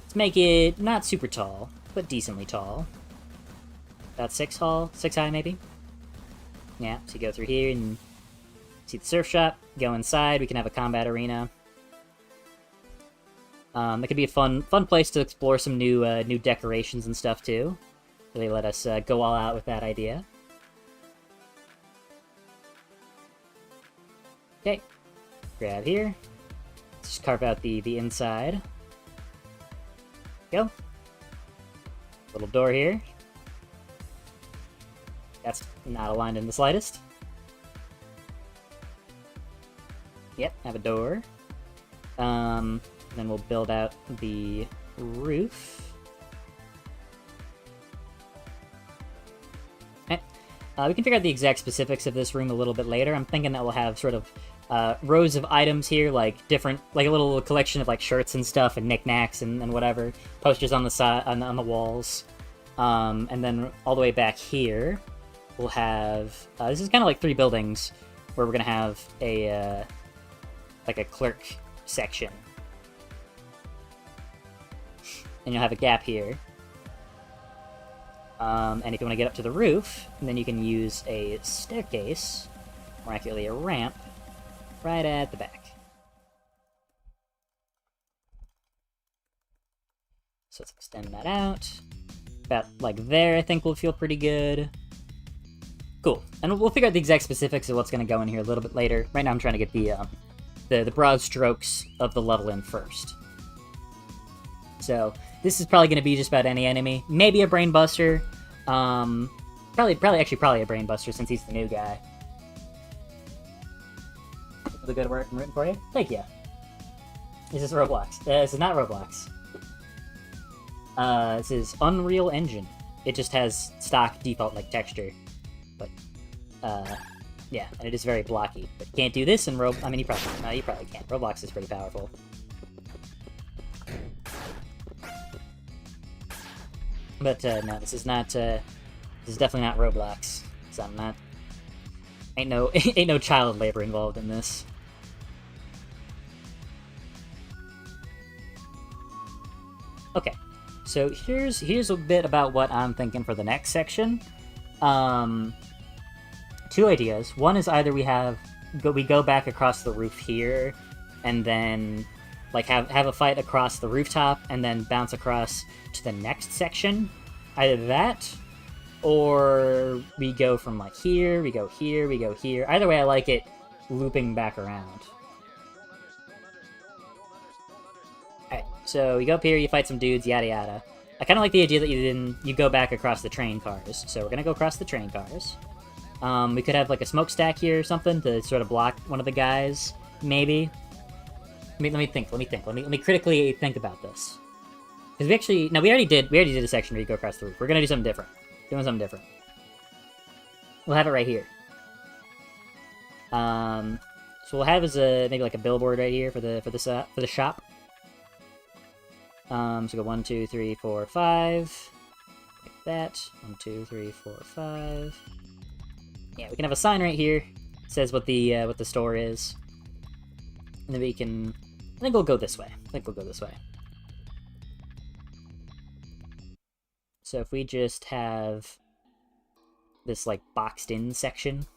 Let's make it not super tall, but decently tall. About 6 high maybe. Yeah, so you go through here and see the surf shop. Go inside. We can have a combat arena. That could be a fun place to explore some new decorations and stuff too. Really let us go all out with that idea. Okay, grab here. Let's just carve out the inside. Go. Little door here. That's not aligned in the slightest. Yep, have a door. Then we'll build out the roof. Okay. We can figure out the exact specifics of this room a little bit later. I'm thinking that we'll have sort of rows of items here, like a little collection of like shirts and stuff and knickknacks and whatever. Posters on the side, on the walls. And then all the way back here, we'll have, this is kind of like 3 buildings where we're gonna have a clerk section. And you'll have a gap here. And if you want to get up to the roof, then you can use a staircase, more accurately a ramp, right at the back. So let's extend that out. About like there, I think will feel pretty good. Cool. And we'll figure out the exact specifics of what's going to go in here a little bit later. Right now I'm trying to get the broad strokes of the level in first. So this is probably going to be just about any enemy. Maybe a brain buster. Probably a brain buster since he's the new guy. The good work I'm rooting for you. Thank you. This is Roblox. This is not Roblox. This is Unreal Engine. It just has stock default like texture, but yeah, and it is very blocky. But you can't do this in I mean, you probably can't. Roblox is pretty powerful. But no, this is not. This is definitely not Roblox. So I'm not. Ain't no child labor involved in this. Okay, so here's a bit about what I'm thinking for the next section. Two ideas. One is either we go back across the roof here, and then like have a fight across the rooftop, and then bounce across to the next section. Either that, or we go from like here, we go here, we go here. Either way, I like it looping back around. Alright, so you go up here, you fight some dudes, yada yada. I kind of like the idea that you go back across the train cars. So we're gonna go across the train cars. We could have like a smokestack here or something to sort of block one of the guys, maybe. Let me think. Let me critically think about this. Because we already did a section where you go across the roof. We're gonna do something different. Doing something different. We'll have it right here. So we'll have as maybe like a billboard right here for the shop. So go 1, 2, 3, 4, 5. Like that. 1, 2, 3, 4, 5. Yeah, we can have a sign right here. It says what the store is. And then we can. I think we'll go this way. So if we just have this like boxed in section,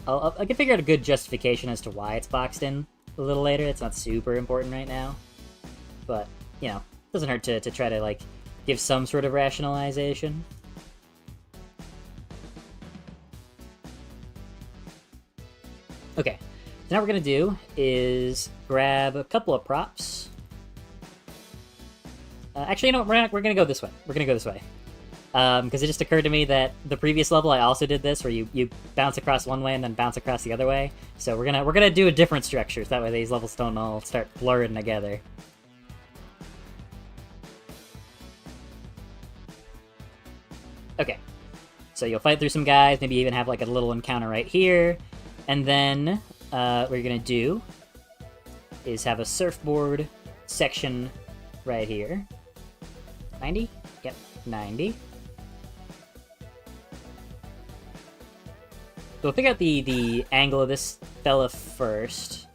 I can figure out a good justification as to why it's boxed in a little later. It's not super important right now, but you know, it doesn't hurt to try to like give some sort of rationalization. Okay, so now what we're gonna do is grab a couple of props. Actually, you know what? We're gonna go this way. Because it just occurred to me that the previous level I also did this, where you bounce across one way and then bounce across the other way. So we're gonna do a different structure, so that way these levels don't all start blurring together. Okay, so you'll fight through some guys, maybe even have like a little encounter right here, and then what you're gonna do is have a surfboard section right here. 90? Yep, 90. So we'll figure out the angle of this fella first.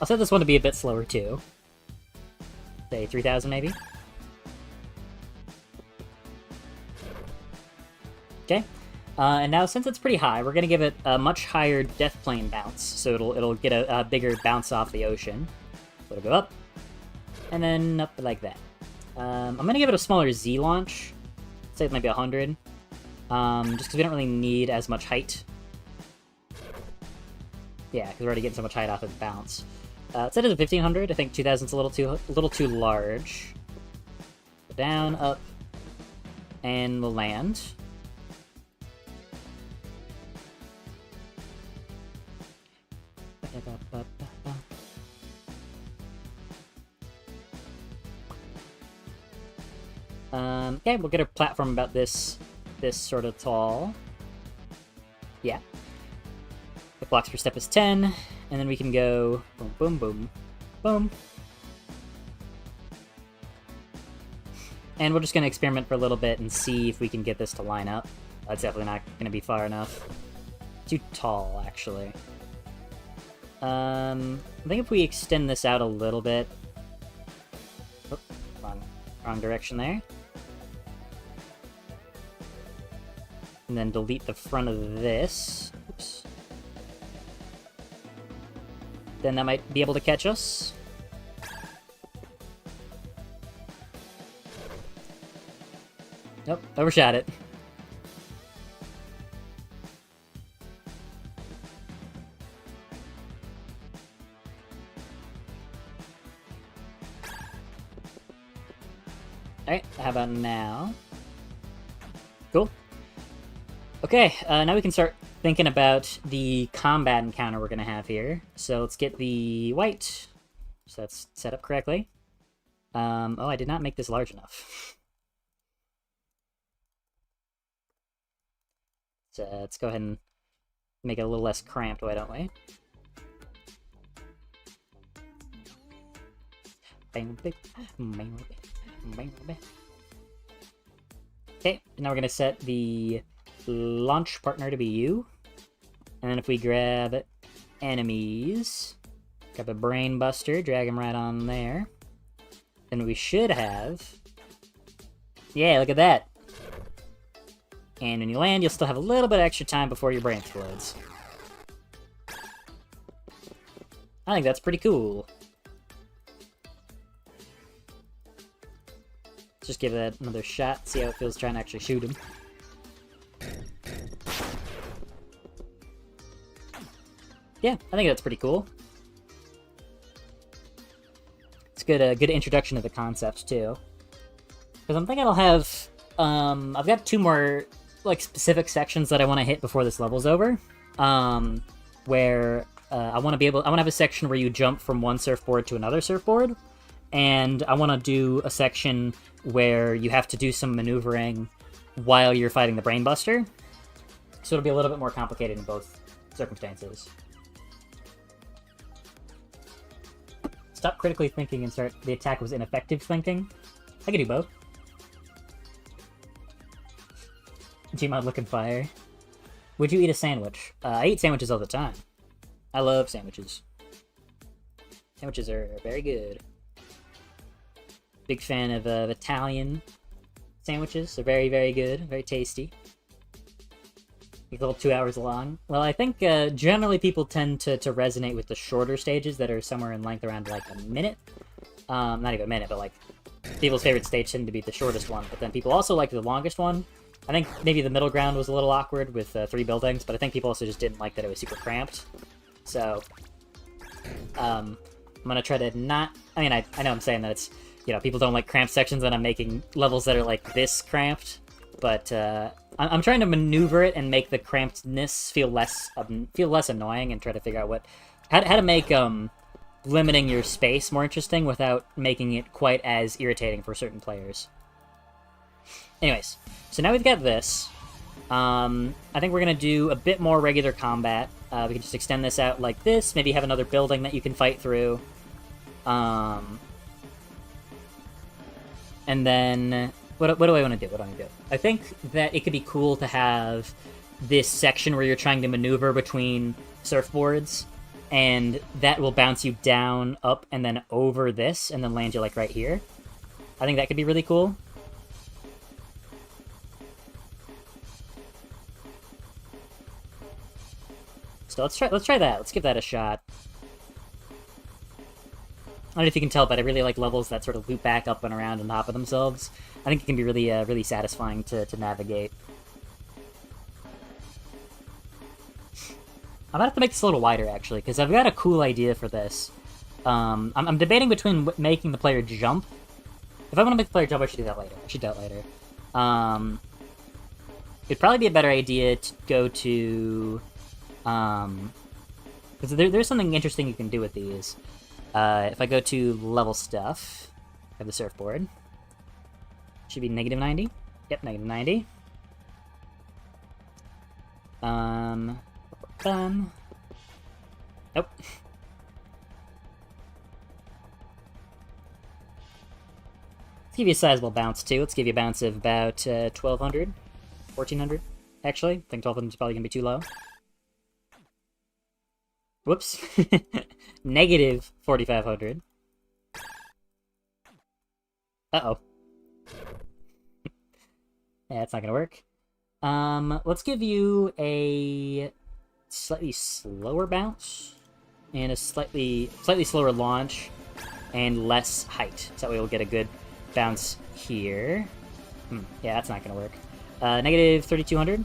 I'll set this one to be a bit slower too. Say 3,000 maybe? Okay, and now since it's pretty high, we're gonna give it a much higher death plane bounce, so it'll get a bigger bounce off the ocean. So it'll go up, and then up like that. I'm gonna give it a smaller Z launch. Say it might be 100, just because we don't really need as much height. Yeah, because we're already getting so much height off of the bounce. Set it at 1500. I think 2000's a little too large. Go down, up, and we'll land. Okay, we'll get a platform about this sort of tall. Yeah. The blocks per step is 10, and then we can go boom, boom, boom, boom. And we're just going to experiment for a little bit and see if we can get this to line up. That's definitely not going to be far enough. Too tall, actually. I think if we extend this out a little bit... Oh, wrong direction there. And then delete the front of this. Oops. Then that might be able to catch us. Nope, overshot it. Alright, how about now? Cool. Okay, now we can start thinking about the combat encounter we're going to have here. So let's get the white. So that's set up correctly. Oh, I did not make this large enough. So let's go ahead and make it a little less cramped, why don't we? Okay, now we're gonna set the launch partner to be you. And then if we grab enemies, grab a brain buster, drag him right on there. Then we should have... Yeah, look at that! And when you land, you'll still have a little bit of extra time before your brain explodes. I think that's pretty cool. Let's just give that another shot, see how it feels trying to actually shoot him. Yeah, I think that's pretty cool. It's good, a good introduction to the concept, too. Because I'm thinking I'll have... I've got 2 more, like, specific sections that I want to hit before this level's over. Where I want to have a section where you jump from one surfboard to another surfboard. And I want to do a section where you have to do some maneuvering while you're fighting the Brainbuster. So it'll be a little bit more complicated in both circumstances. Stop critically thinking and start the attack was ineffective thinking. I can do both. Gmod looking fire. Would you eat a sandwich? I eat sandwiches all the time. I love sandwiches. Sandwiches are very good. Big fan of Italian sandwiches. They're very, very good. Very tasty. A little 2 hours long. Well, I think generally people tend to resonate with the shorter stages that are somewhere in length around like a minute. Not even a minute, but like people's favorite stage tend to be the shortest one. But then people also like the longest one. I think maybe the middle ground was a little awkward with 3 buildings, but I think people also just didn't like that it was super cramped. So, I'm gonna try to not... I mean, I know I'm saying that it's, you know, people don't like cramped sections, and I'm making levels that are like this cramped, but I'm trying to maneuver it and make the crampedness feel less annoying, and try to figure out how to make limiting your space more interesting without making it quite as irritating for certain players. Anyways, so now we've got this. I think we're gonna do a bit more regular combat. We can just extend this out like this, maybe have another building that you can fight through. And then, what do I want to do? I think that it could be cool to have this section where you're trying to maneuver between surfboards, and that will bounce you down, up, and then over this, and then land you, like, right here. I think that could be really cool. So let's try that. Let's give that a shot. I don't know if you can tell, but I really like levels that sort of loop back up and around on top of themselves. I think it can be really, really satisfying to navigate. I'm gonna have to make this a little wider, actually, because I've got a cool idea for this. I'm debating between making the player jump. If I want to make the player jump, I should do that later. It'd probably be a better idea to go to... because there's something interesting you can do with these. If I go to level stuff, I have the surfboard. Should be -90. Yep, -90. Nope. Let's give you a sizable bounce, too. Let's give you a bounce of about 1,200. 1,400, actually. I think 1,200 is probably going to be too low. Whoops. Negative 4,500. Uh-oh. Yeah, that's not gonna work. Let's give you a slightly slower bounce, and a slightly slower launch, and less height. So that way we'll get a good bounce here. Yeah, that's not gonna work. Negative 3,200.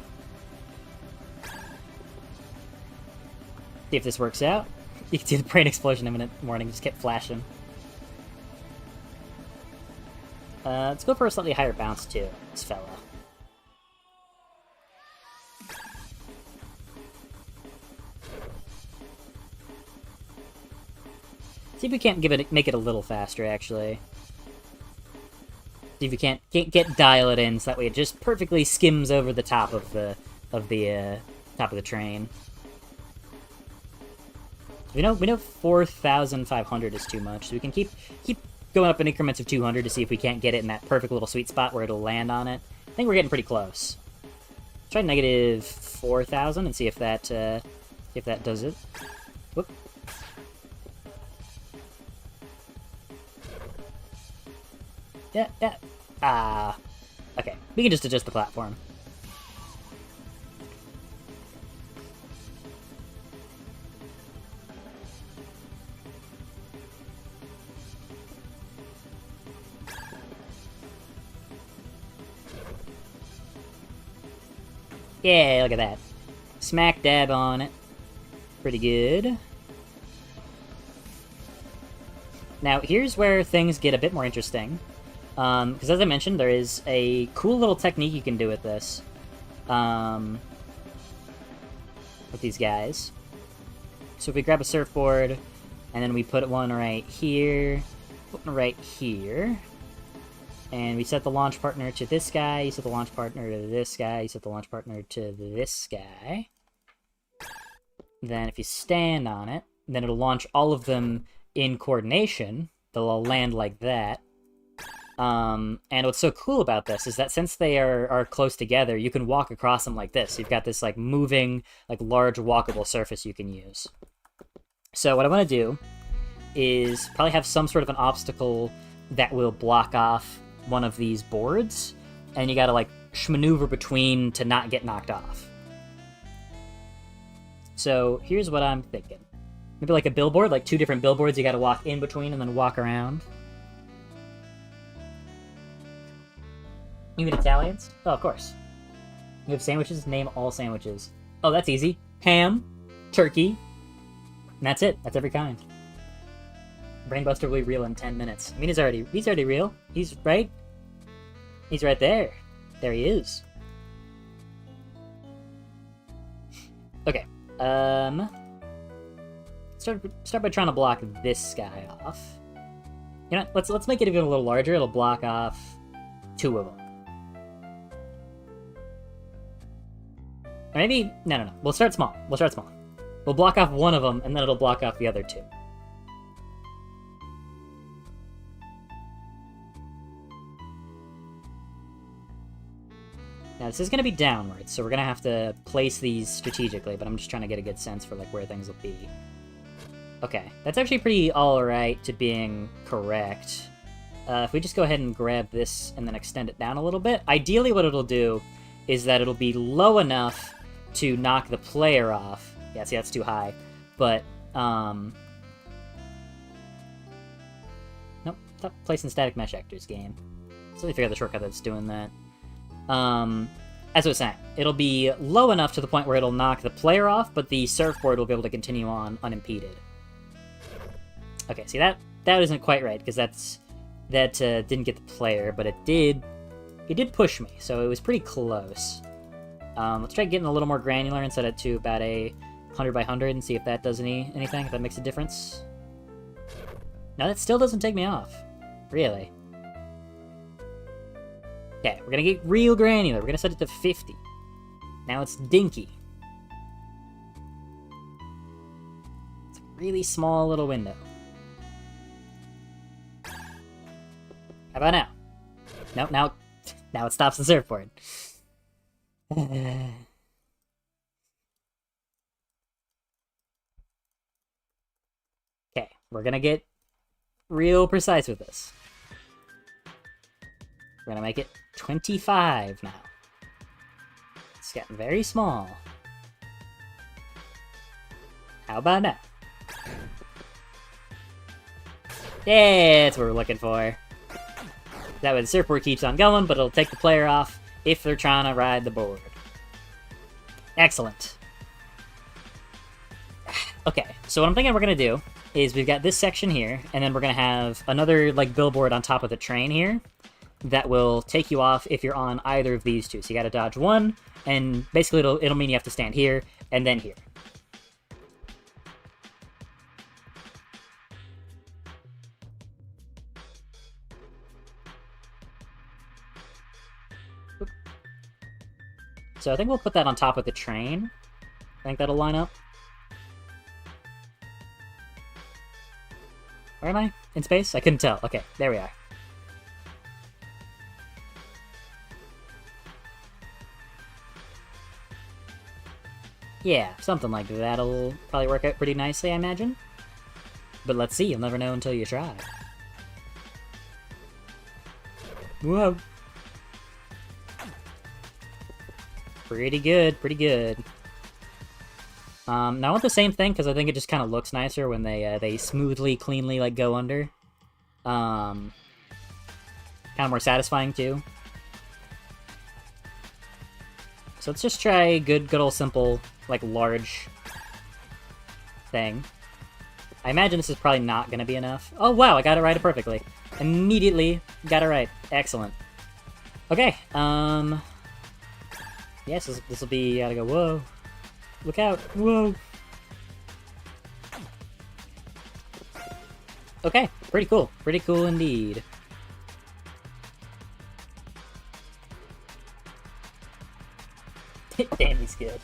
See if this works out. You can see the brain explosion in a morning, just kept flashing. Let's go for a slightly higher bounce, too, this fella. See if we can't make it a little faster, actually. See if we can't dial it in so that way it just perfectly skims over the top of the top of the train. We know 4,500 is too much, so we can keep going up in increments of 200 to see if we can't get it in that perfect little sweet spot where it'll land on it. I think we're getting pretty close. Let's try negative 4,000 and see if that does it. Whoop. Yeah. Okay. We can just adjust the platform. Yeah, look at that. Smack dab on it. Pretty good. Now, here's where things get a bit more interesting. Because as I mentioned, there is a cool little technique you can do with this. With these guys. So if we grab a surfboard, and then we put one right here, put one right here, and we set the launch partner to this guy, you set the launch partner to this guy, you set the launch partner to this guy. Then if you stand on it, then it'll launch all of them in coordination. They'll all land like that. And what's so cool about this is that since they are close together, you can walk across them like this. You've got this like moving, like large walkable surface you can use. So what I want to do is probably have some sort of an obstacle that will block off one of these boards, and you gotta like maneuver between to not get knocked off. So here's what I'm thinking. Maybe like a billboard, like 2 different billboards you gotta walk in between and then walk around. You mean Italians? Oh, of course. You have sandwiches? Name all sandwiches. Oh, that's easy. Ham, turkey, and that's it. That's every kind. Brainbuster will be real in 10 minutes. I mean, he's already real. He's right. He's right there. There he is. Okay. Start by trying to block this guy off. You know, let's make it even a little larger. It'll block off 2 of them. Or maybe no. We'll start small. We'll block off 1 of them, and then it'll block off the other 2. Now, this is going to be downwards, so we're going to have to place these strategically, but I'm just trying to get a good sense for like where things will be. Okay, that's actually pretty alright to being correct. If we just go ahead and grab this and then extend it down a little bit, ideally what it'll do is that it'll be low enough to knock the player off. Yeah, see, that's too high. But, nope, stop placing static mesh actors, game. So let me figure out the shortcut that's doing that. As I was saying, it'll be low enough to the point where it'll knock the player off, but the surfboard will be able to continue on unimpeded. Okay, see, that isn't quite right, because that didn't get the player, but it did push me, so it was pretty close. Let's try getting a little more granular and set it to about a 100 by 100 and see if that does anything, if that makes a difference. No, that still doesn't take me off. Really. Okay, we're gonna get real granular. We're gonna set it to 50. Now it's dinky. It's a really small little window. How about now? Nope, now it stops the surfboard. Okay, we're gonna get real precise with this. We're gonna make it 25 now. It's getting very small. How about now? Yeah, that's what we're looking for. That way the surfboard keeps on going, but it'll take the player off if they're trying to ride the board. Excellent. Okay, so what I'm thinking we're gonna do is we've got this section here, and then we're gonna have another like billboard on top of the train here that will take you off if you're on either of these 2. So you gotta dodge 1, and basically it'll mean you have to stand here and then here. So I think we'll put that on top of the train. I think that'll line up. Where am I? in space? I couldn't tell. Okay, there we are. Yeah, something like that'll probably work out pretty nicely, I imagine. But let's see, you'll never know until you try. Whoa. Pretty good, pretty good. Now I want the same thing, because I think it just kind of looks nicer when they smoothly, cleanly, like, go under. Kind of more satisfying, too. So let's just try good old simple, like, large thing. I imagine this is probably not going to be enough. Oh, wow, I got it right perfectly. Immediately got it right. Excellent. Okay, yes, this will be, gotta go, whoa. Look out, whoa. Okay, pretty cool indeed. Damn, he's good.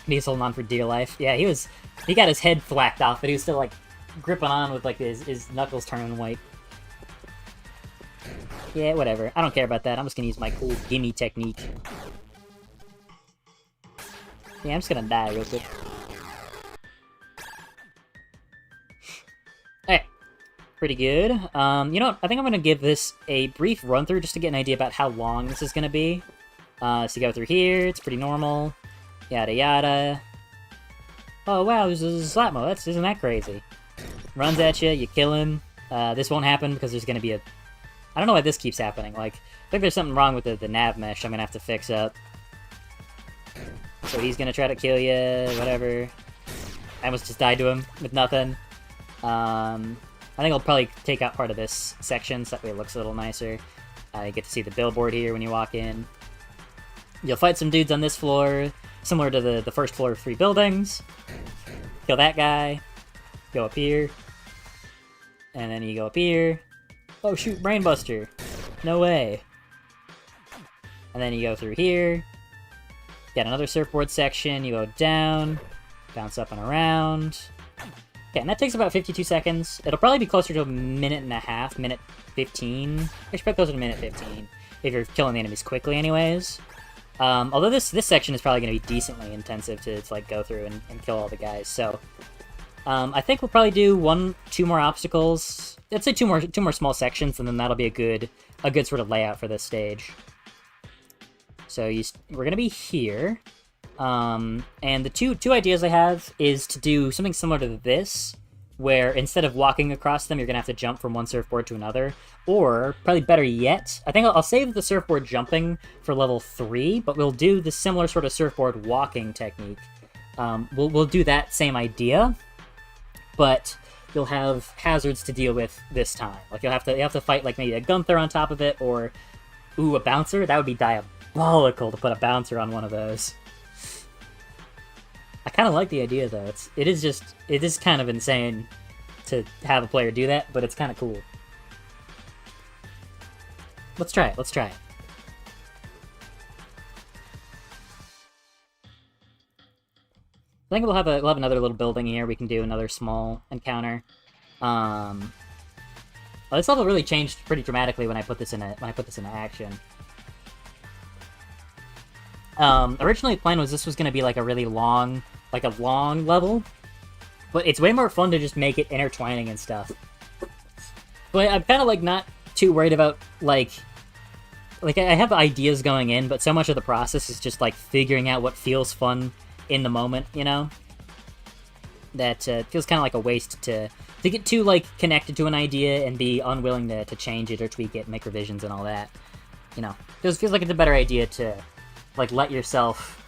He's holding on for dear life. Yeah, he got his head thwacked off, but he was still, like, gripping on with, like, his knuckles turning white. Yeah, whatever. I don't care about that. I'm just gonna use my cool gimme technique. Yeah, I'm just gonna die real quick. Okay. Pretty good. You know what? I think I'm gonna give this a brief run-through just to get an idea about how long this is gonna be. So you go through here, it's pretty normal. Yada yada. Oh wow, there's a slap mode. Isn't that crazy? Runs at you, you kill him. This won't happen because there's gonna be a... I don't know why this keeps happening. Like, I think there's something wrong with the nav mesh I'm gonna have to fix up. So he's gonna try to kill you, whatever. I almost just died to him with nothing. I think I'll probably take out part of this section so that way it looks a little nicer. You get to see the billboard here when you walk in. You'll fight some dudes on this floor, similar to the first floor of 3 buildings. Kill that guy. Go up here. And then you go up here. Oh shoot, Brainbuster! No way. And then you go through here. Got another surfboard section, you go down, bounce up and around. Okay, and that takes about 52 seconds. It'll probably be closer to a minute and a half, minute 15. Actually, probably closer to minute 15, if you're killing the enemies quickly anyways. Although this section is probably going to be decently intensive to like, go through and kill all the guys, so... I think we'll probably do 2 more obstacles. Let's say two more small sections, and then that'll be a good sort of layout for this stage. So we're gonna be here, and the two ideas I have is to do something similar to this, where instead of walking across them, you're gonna have to jump from one surfboard to another, or probably better yet, I think I'll save the surfboard jumping for level 3, but we'll do the similar sort of surfboard walking technique. We'll do that same idea. But you'll have hazards to deal with this time. Like, you'll have to fight, like, maybe a Gunther on top of it, or, ooh, a bouncer? That would be diabolical to put a bouncer on one of those. I kind of like the idea, though. It is kind of insane to have a player do that, but it's kind of cool. Let's try it. I think we'll have another little building here. We can do another small encounter. Well, this level really changed pretty dramatically when I put this into action. Originally, the plan was this was going to be like a really long, long level, but it's way more fun to just make it intertwining and stuff. But I'm kind of like not too worried about like I have ideas going in, but so much of the process is just like figuring out what feels fun in the moment, you know? That feels kind of like a waste to get too, like, connected to an idea and be unwilling to change it or tweak it, make revisions and all that. You know, feels like it's a better idea to, like, let yourself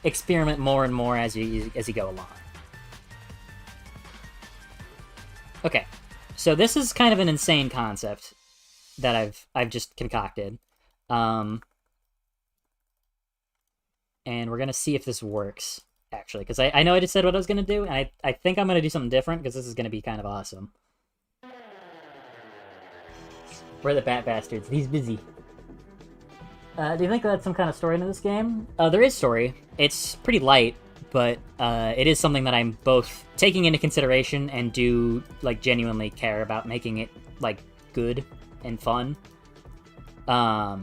experiment more and more as you go along. Okay, so this is kind of an insane concept that I've just concocted. And we're going to see if this works, actually. Because I know I just said what I was going to do, and I think I'm going to do something different, because this is going to be kind of awesome. Where are the bat bastards? He's busy. Do you think that's some kind of story into this game? There is story. It's pretty light, but it is something that I'm both taking into consideration and do, like, genuinely care about making it, like, good and fun. I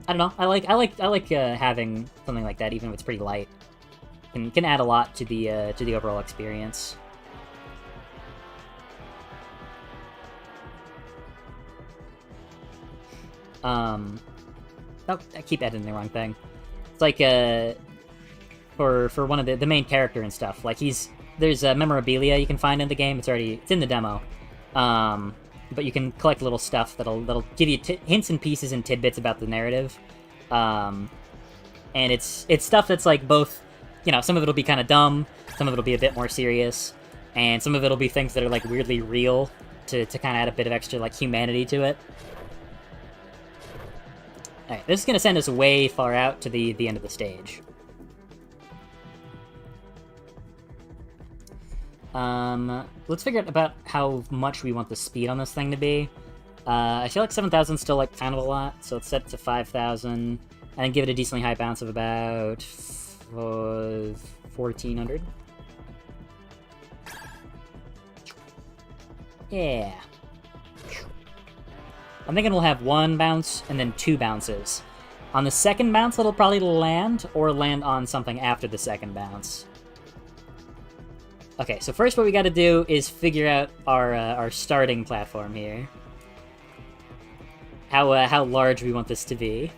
don't know. I like having something like that, even if it's pretty light. Can add a lot to the overall experience. Oh, I keep editing the wrong thing. It's like for one of the main character and stuff. Like there's memorabilia you can find in the game. It's in the demo. But you can collect little stuff that'll give you hints and pieces and tidbits about the narrative. And it's stuff that's like both, you know, some of it'll be kind of dumb, some of it'll be a bit more serious, and some of it'll be things that are like weirdly real to kind of add a bit of extra like humanity to it. Alright, this is gonna send us way far out to the end of the stage. Let's figure out about how much we want the speed on this thing to be. I feel like 7,000 is still, like, kind of a lot, so let's set it to 5,000, and then give it a decently high bounce of about 1,400. Yeah. I'm thinking we'll have one bounce and then two bounces. On the second bounce, it'll probably land, or land on something after the second bounce. Okay, so first what we gotta do is figure out our starting platform here. How large we want this to be.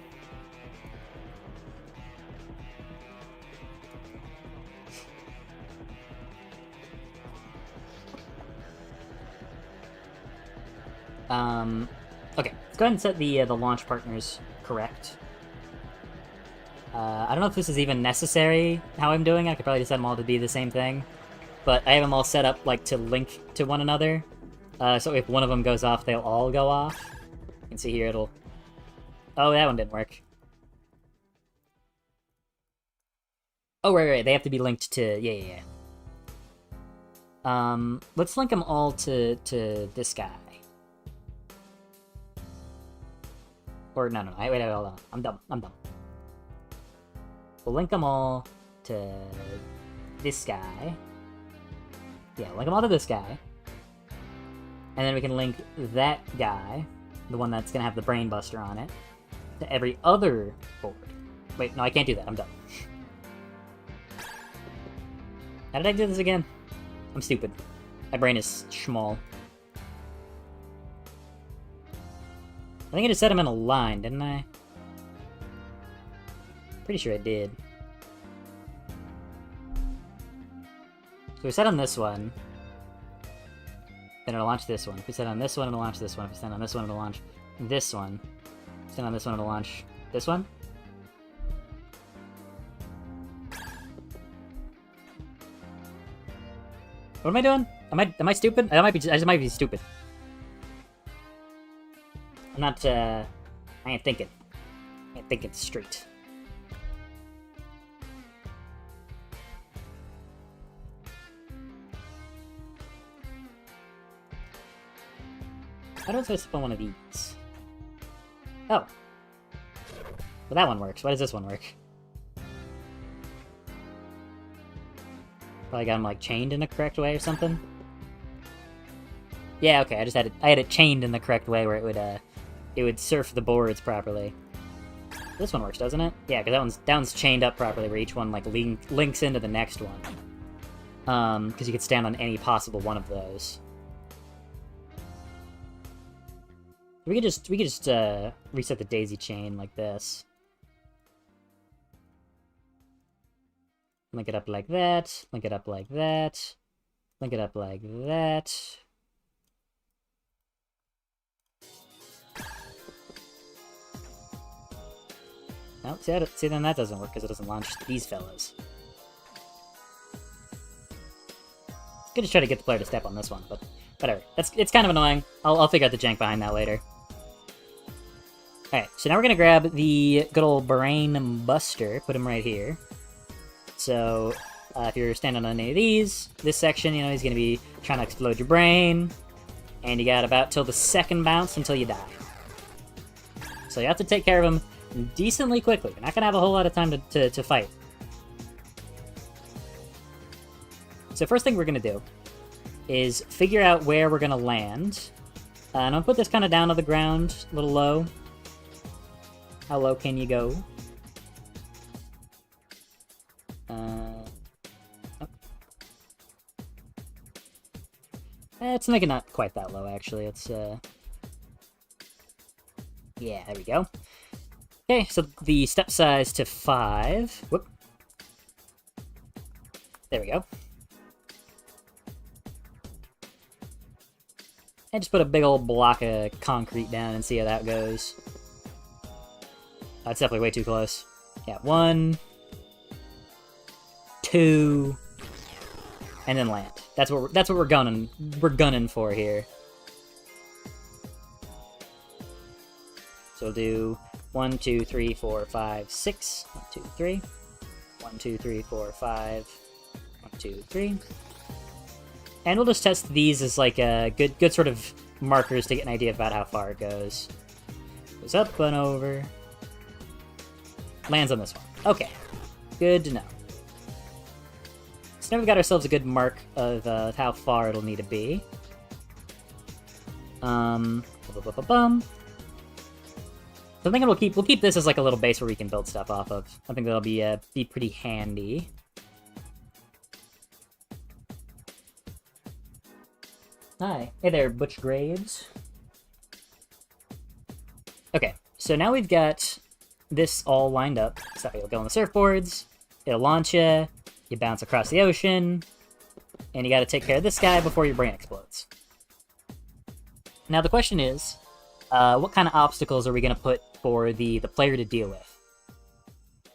Okay, let's go ahead and set the launch partners correct. I don't know if this is even necessary, how I'm doing it. I could probably just set them all to be the same thing. But I have them all set up, like, to link to one another. So if one of them goes off, they'll all go off. You can see here it'll... Oh, that one didn't work. Oh, right. They have to be linked to... Yeah. Let's link them all to this guy. Or, no. Wait, hold on. I'm dumb. We'll link them all to this guy. Yeah, link them all to this guy. And then we can link that guy, the one that's gonna have the brain buster on it, to every other board. Wait, no, I can't do that. I'm done. How did I do this again? I'm stupid. My brain is small. I think I just set them in a line, didn't I? Pretty sure I did. So we set on this one. Then it'll launch this one. If we set on this one, it'll launch this one. If we set on this one, it'll launch this one. If we set on this one, it'll launch this one. What am I doing? Am I stupid? I just might be stupid. I'm not, I ain't thinking. I ain't thinking straight. How do I supposed to put one of these? Oh. Well, that one works. Why does this one work? Probably got them, like, chained in the correct way or something? Yeah, okay, I had it chained in the correct way where it would surf the boards properly. This one works, doesn't it? Yeah, because that one's chained up properly where each one, like, links into the next one. Because you could stand on any possible one of those. We could just reset the daisy chain like this. Link it up like that, link it up like that, link it up like that. No, see, then that doesn't work because it doesn't launch these fellas. Could just try to get the player to step on this one, but whatever. It's kind of annoying. I'll figure out the jank behind that later. Alright, so now we're gonna grab the good old brain buster, put him right here. So, if you're standing on any of these, this section, you know, he's gonna be trying to explode your brain, and you got about till the second bounce until you die. So you have to take care of him decently quickly. We're not gonna have a whole lot of time to fight. So first thing we're gonna do is figure out where we're gonna land. And I'll put this kind of down to the ground, a little low. How low can you go? Let's make it not quite that low, actually. It's, yeah, there we go. Okay, so the step size to 5. Whoop. There we go. And just put a big old block of concrete down and see how that goes. That's definitely way too close. Yeah, 1, 2, and then land. That's what we're gunning for here. So we'll do 1, 2, 3, 4, 5, 6. 1, 2, 3. 1, 2, 3, 4, 5. 1, 2, 3. And we'll just test these as like a good sort of markers to get an idea about how far it goes. Goes up and over. Lands on this one. Okay. Good to know. So now we've got ourselves a good mark of how far it'll need to be. So I think we'll keep this as like a little base where we can build stuff off of. I think that'll be pretty handy. Hi. Hey there, Butch Graves. Okay, so now we've got this all lined up. So you'll go on the surfboards, it'll launch you, you bounce across the ocean, and you gotta take care of this guy before your brain explodes. Now the question is, what kind of obstacles are we gonna put for the player to deal with?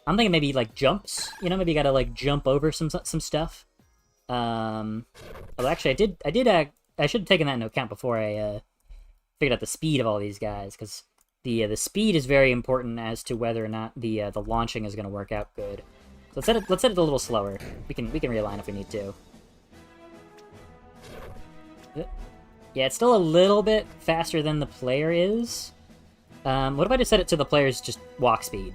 I'm thinking maybe like jumps, you know, maybe you gotta like jump over some stuff. Well, actually, I should have taken that into account before I figured out the speed of all these guys, because the speed is very important as to whether or not the launching is going to work out good. So let's set it a little slower. We can realign if we need to. Yeah, it's still a little bit faster than the player is. What if I just set it to the player's just walk speed?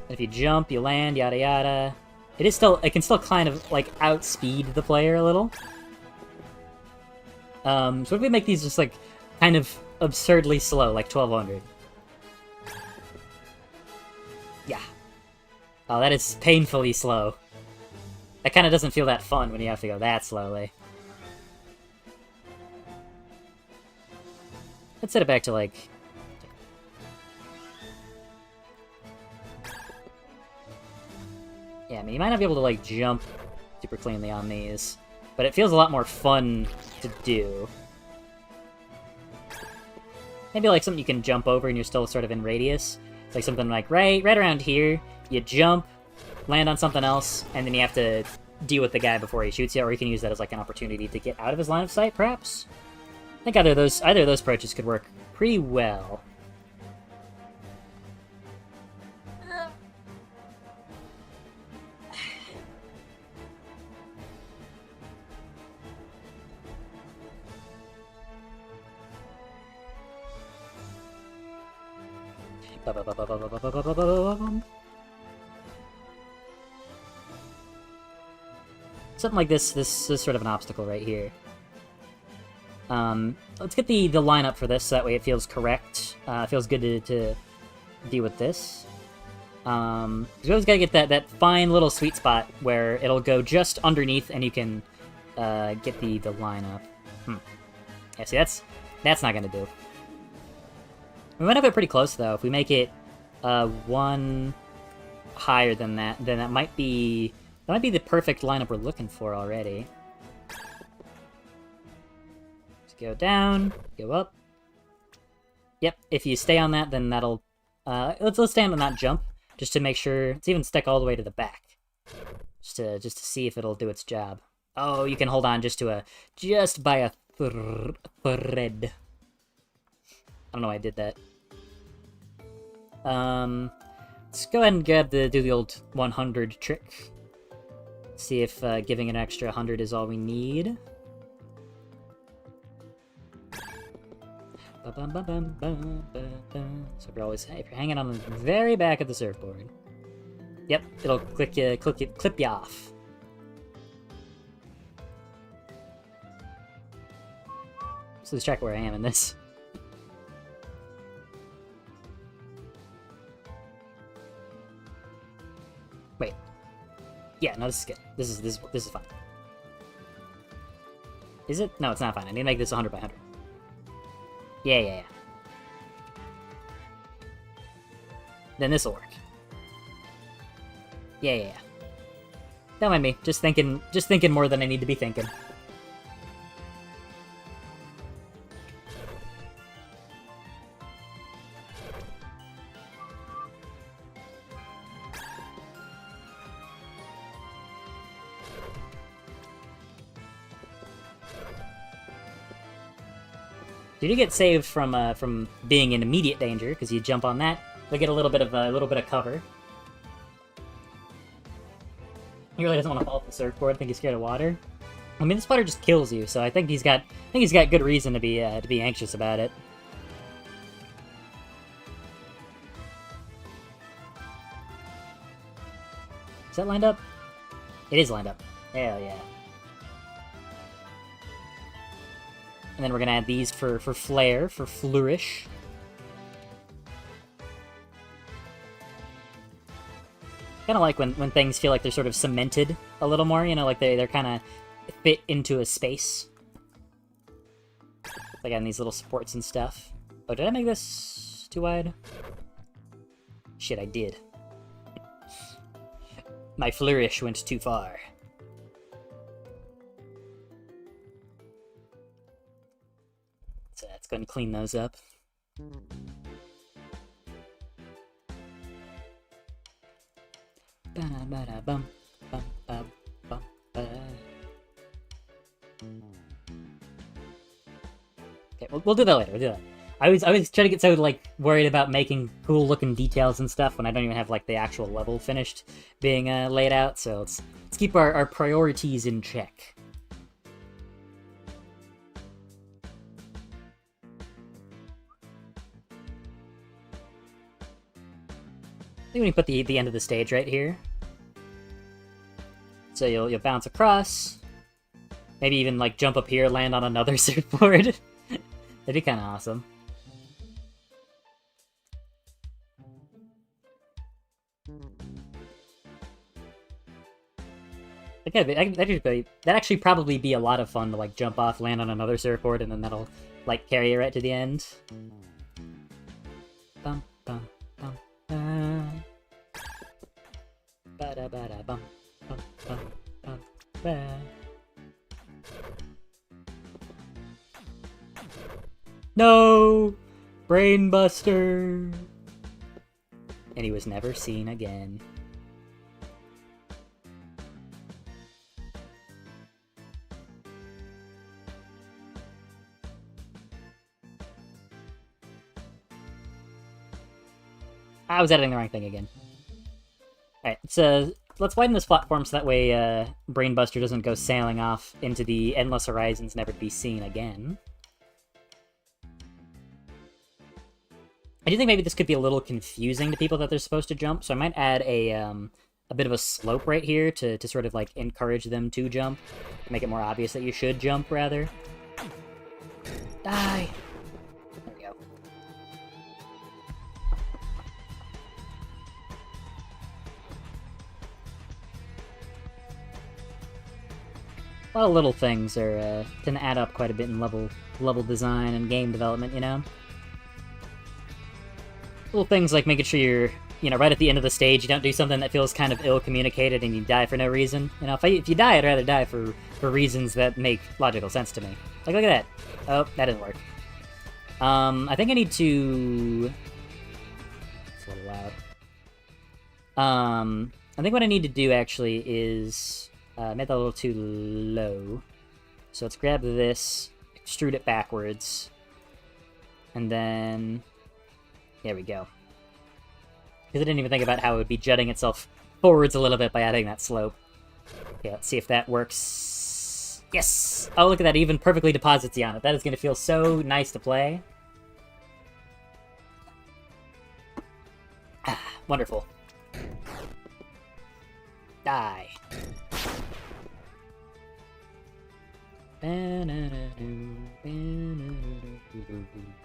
If you jump, you land, yada yada. It can still kind of, like, outspeed the player a little. So what if we make these just, like, kind of absurdly slow, like 1200? Yeah. Oh, that is painfully slow. That kind of doesn't feel that fun when you have to go that slowly. Let's set it back to, like... Yeah, I mean, you might not be able to, like, jump super cleanly on these, but it feels a lot more fun to do. Maybe, like, something you can jump over and you're still sort of in radius. It's like something like right around here, you jump, land on something else, and then you have to deal with the guy before he shoots you, or you can use that as, like, an opportunity to get out of his line of sight, perhaps? I think either of those approaches could work pretty well. Something like this is sort of an obstacle right here. Let's get the lineup for this, so that way it feels correct. It feels good to deal with this. Because we always gotta get that fine little sweet spot where it'll go just underneath and you can get the lineup. Yeah, see, that's not gonna do. We might have it pretty close, though. If we make it one higher than that, then that might be the perfect lineup we're looking for already. Just go down, go up. Yep, if you stay on that, then that'll... let's stand on that jump, just to make sure... Let's even stick all the way to the back. Just to see if it'll do its job. Oh, you can hold on just by a thread. I don't know why I did that. Let's go ahead and do the old 100 trick. See if giving an extra 100 is all we need. So if you're hanging on the very back of the surfboard, yep, it'll clip you off. So let's check where I am in this. Wait. Yeah, no, this is good. This is fine. Is it? No, it's not fine. I need to make this 100 by 100. Yeah. Then this'll work. Yeah. Don't mind me. Just thinking more than I need to be thinking. You do get saved from being in immediate danger because you jump on that. You'll get a little bit of cover. He really doesn't want to fall off the surfboard. I think he's scared of water. I mean, this water just kills you, so I think he's got good reason to be anxious about it. Is that lined up? It is lined up. Hell yeah. And then we're gonna add these for flair, for flourish. Kind of like when things feel like they're sort of cemented a little more, you know, like they're kind of fit into a space. Like on these little supports and stuff. Oh, did I make this too wide? Shit, I did. My flourish went too far. So let's go and clean those up. Okay, we'll do that later. We'll do that. I always try to get so like worried about making cool looking details and stuff when I don't even have like the actual level finished being laid out. So let's keep our priorities in check. I think we can put the end of the stage right here. So you'll bounce across. Maybe even like jump up here, land on another surfboard. That'd be kind of awesome. Okay, that'd actually probably be a lot of fun to like jump off, land on another surfboard, and then that'll like carry you right to the end. Bum bum bum bum. Ba da ba da bum bum bum bum ba. No! Brainbuster! And he was never seen again. I was editing the wrong thing again. Alright, so let's widen this platform so that way Brainbuster doesn't go sailing off into the endless horizons, never to be seen again. I do think maybe this could be a little confusing to people that they're supposed to jump, so I might add a bit of a slope right here to sort of like encourage them to jump. Make it more obvious that you should jump, rather. Die! There we go. A lot of little things are tend to add up quite a bit in level design and game development, you know? Little things like making sure you're, you know, right at the end of the stage, you don't do something that feels kind of ill-communicated and you die for no reason. You know, if you die, I'd rather die for reasons that make logical sense to me. Like, look at that. Oh, that didn't work. I think I need to... It's a little loud. I think what I need to do, actually, is... made that a little too low. So let's grab this, extrude it backwards, and then... There we go. Because I didn't even think about how it would be jutting itself forwards a little bit by adding that slope. Okay, let's see if that works. Yes! Oh, look at that. It even perfectly deposits you on it. That is going to feel so nice to play. Wonderful. Die.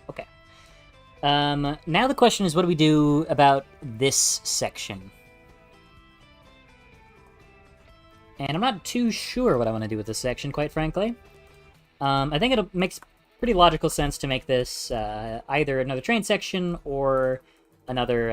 Okay. Now the question is, what do we do about this section? And I'm not too sure what I want to do with this section, quite frankly. I think it makes pretty logical sense to make this either another train section or another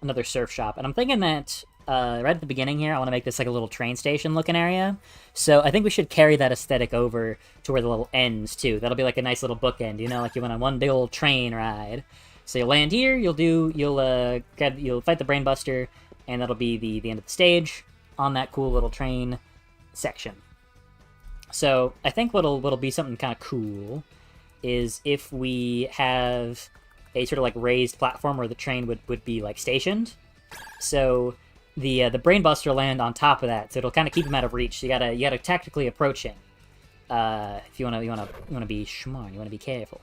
another surf shop. And I'm thinking that right at the beginning here, I want to make this like a little train station looking area. So I think we should carry that aesthetic over to where the level ends too. That'll be like a nice little bookend, you know, like you went on one big old train ride. So you'll land here, you'll fight the Brainbuster, and that'll be the end of the stage on that cool little train section. So I think what'll be something kind of cool is if we have a sort of like raised platform where the train would be like stationed. So the Brainbuster will land on top of that, so it'll kind of keep him out of reach. So you gotta tactically approach him. If you wanna be smart, you wanna be careful.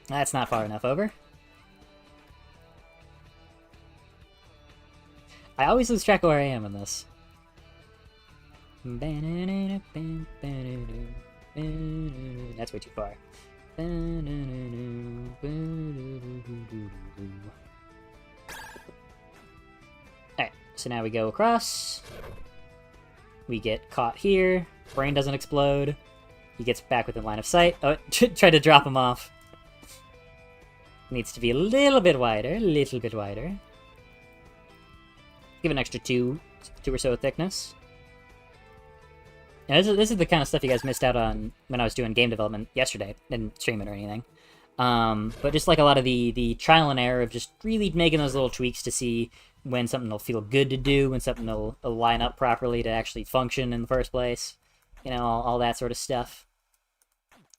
That's not far enough over. I always lose track of where I am in this. That's way too far. Alright, so now we go across. We get caught here. Brain doesn't explode. He gets back within line of sight. Oh, tried to drop him off. Needs to be a little bit wider, Give it an extra two or so of thickness. Now, this is the kind of stuff you guys missed out on when I was doing game development yesterday. Didn't stream it or anything. But just like a lot of the trial and error of just really making those little tweaks to see when something will feel good to do, when something will line up properly to actually function in the first place. You know, all that sort of stuff.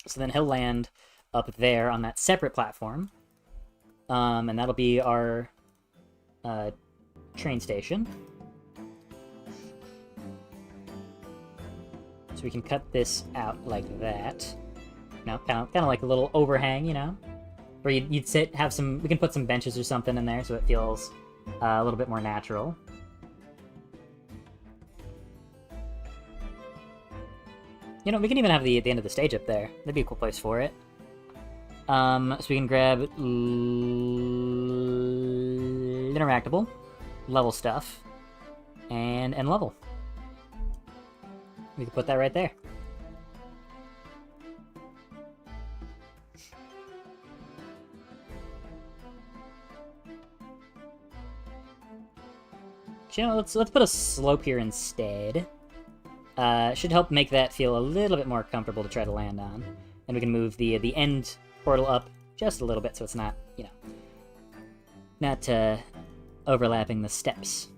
So then he'll land up there on that separate platform. And that'll be our train station. So we can cut this out like that. You know, kind of like a little overhang, you know? Where you'd sit, we can put some benches or something in there so it feels a little bit more natural. You know, we can even have the end of the stage up there. That'd be a cool place for it. So we can grab interactable, level stuff, and level. We can put that right there. You know, let's put a slope here instead. Should help make that feel a little bit more comfortable to try to land on. And we can move the end portal up just a little bit so it's not, you know, not overlapping the steps.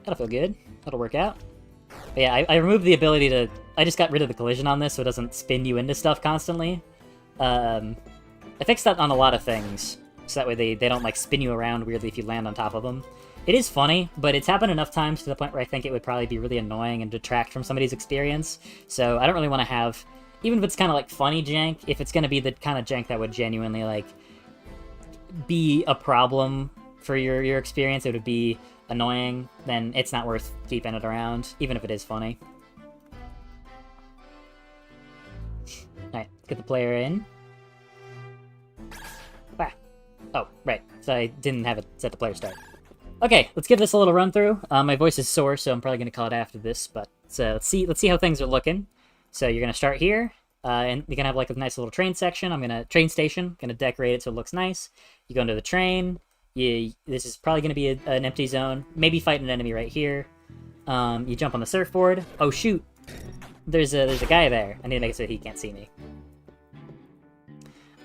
That'll feel good. That'll work out. But yeah, I removed the ability to... I just got rid of the collision on this so it doesn't spin you into stuff constantly. I fixed that on a lot of things, so that way they don't, like, spin you around weirdly if you land on top of them. It is funny, but it's happened enough times to the point where I think it would probably be really annoying and detract from somebody's experience. So I don't really want to have... Even if it's kind of, like, funny jank, if it's going to be the kind of jank that would genuinely, like, be a problem for your experience, it would be annoying, then it's not worth keeping it around, even if it is funny. Alright, get the player in. Ah. Oh, right. So I didn't have it set the player start. Okay, let's give this a little run through. My voice is sore, so I'm probably going to call it after this, but let's see how things are looking. So you're going to start here, and you're going to have like a nice little train section. Train station, going to decorate it so it looks nice. You go into the train. This is probably going to be an empty zone. Maybe fight an enemy right here. You jump on the surfboard. Oh shoot! There's a guy there. I need to make it so he can't see me.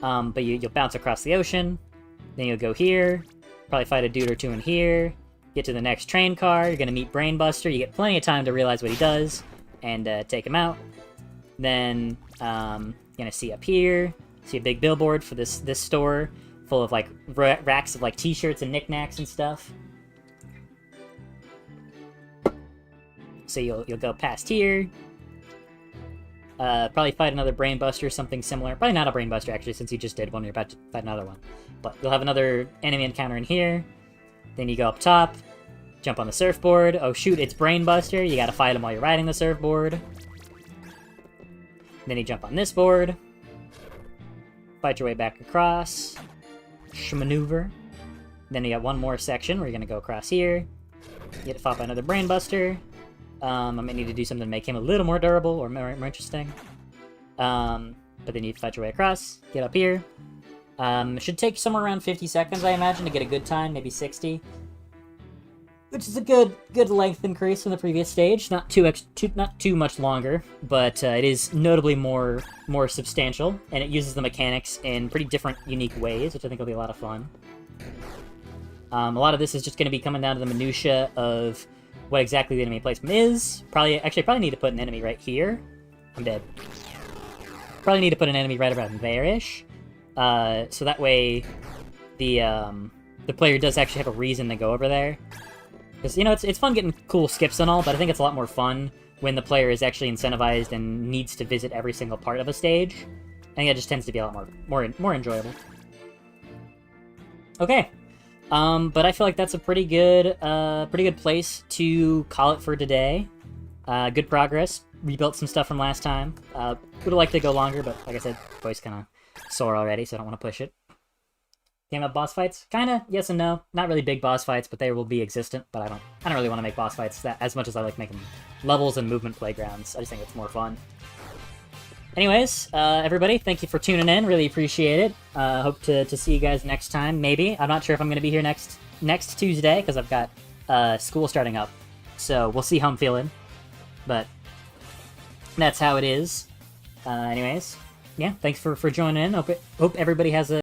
But you'll bounce across the ocean. Then you'll go here. Probably fight a dude or two in here. Get to the next train car. You're going to meet Brainbuster. You get plenty of time to realize what he does and take him out. Then you're going to see up here. See a big billboard for this store. full of like racks of like t-shirts and knickknacks and stuff. So you'll go past here. Probably fight another brain buster, something similar. Probably not a brain buster actually, since you just did one. You're about to fight another one. But you'll have another enemy encounter in here. Then you go up top, jump on the surfboard. Oh shoot, it's brain buster. You gotta fight him while you're riding the surfboard. Then you jump on this board. Fight your way back across. Maneuver. Then you got one more section where you're gonna go across here. You get fought by another brain buster. I might need to do something to make him a little more durable or more interesting. But then you fight your way across, get up here. It should take somewhere around 50 seconds, I imagine, to get a good time, maybe 60. Which is a good length increase from the previous stage. Not too much longer, but it is notably more substantial, and it uses the mechanics in pretty different, unique ways, which I think will be a lot of fun. A lot of this is just going to be coming down to the minutia of what exactly the enemy placement is. Probably need to put an enemy right here. I'm dead. Probably need to put an enemy right around there-ish. So that way the player does actually have a reason to go over there. Because, you know, it's fun getting cool skips and all, but I think it's a lot more fun when the player is actually incentivized and needs to visit every single part of a stage. I think it just tends to be a lot more enjoyable. Okay. But I feel like that's a pretty good place to call it for today. Good progress. Rebuilt some stuff from last time. Would have liked to go longer, but like I said, voice kind of sore already, so I don't want to push it. Game of boss fights? Kinda, yes and no. Not really big boss fights, but they will be existent, but I don't really want to make boss fights that as much as I like making levels and movement playgrounds. I just think it's more fun. Anyways, everybody, thank you for tuning in. Really appreciate it. Hope to see you guys next time, maybe. I'm not sure if I'm going to be here next Tuesday, because I've got school starting up. So we'll see how I'm feeling. But that's how it is. Anyways, yeah, thanks for joining in. Hope everybody has a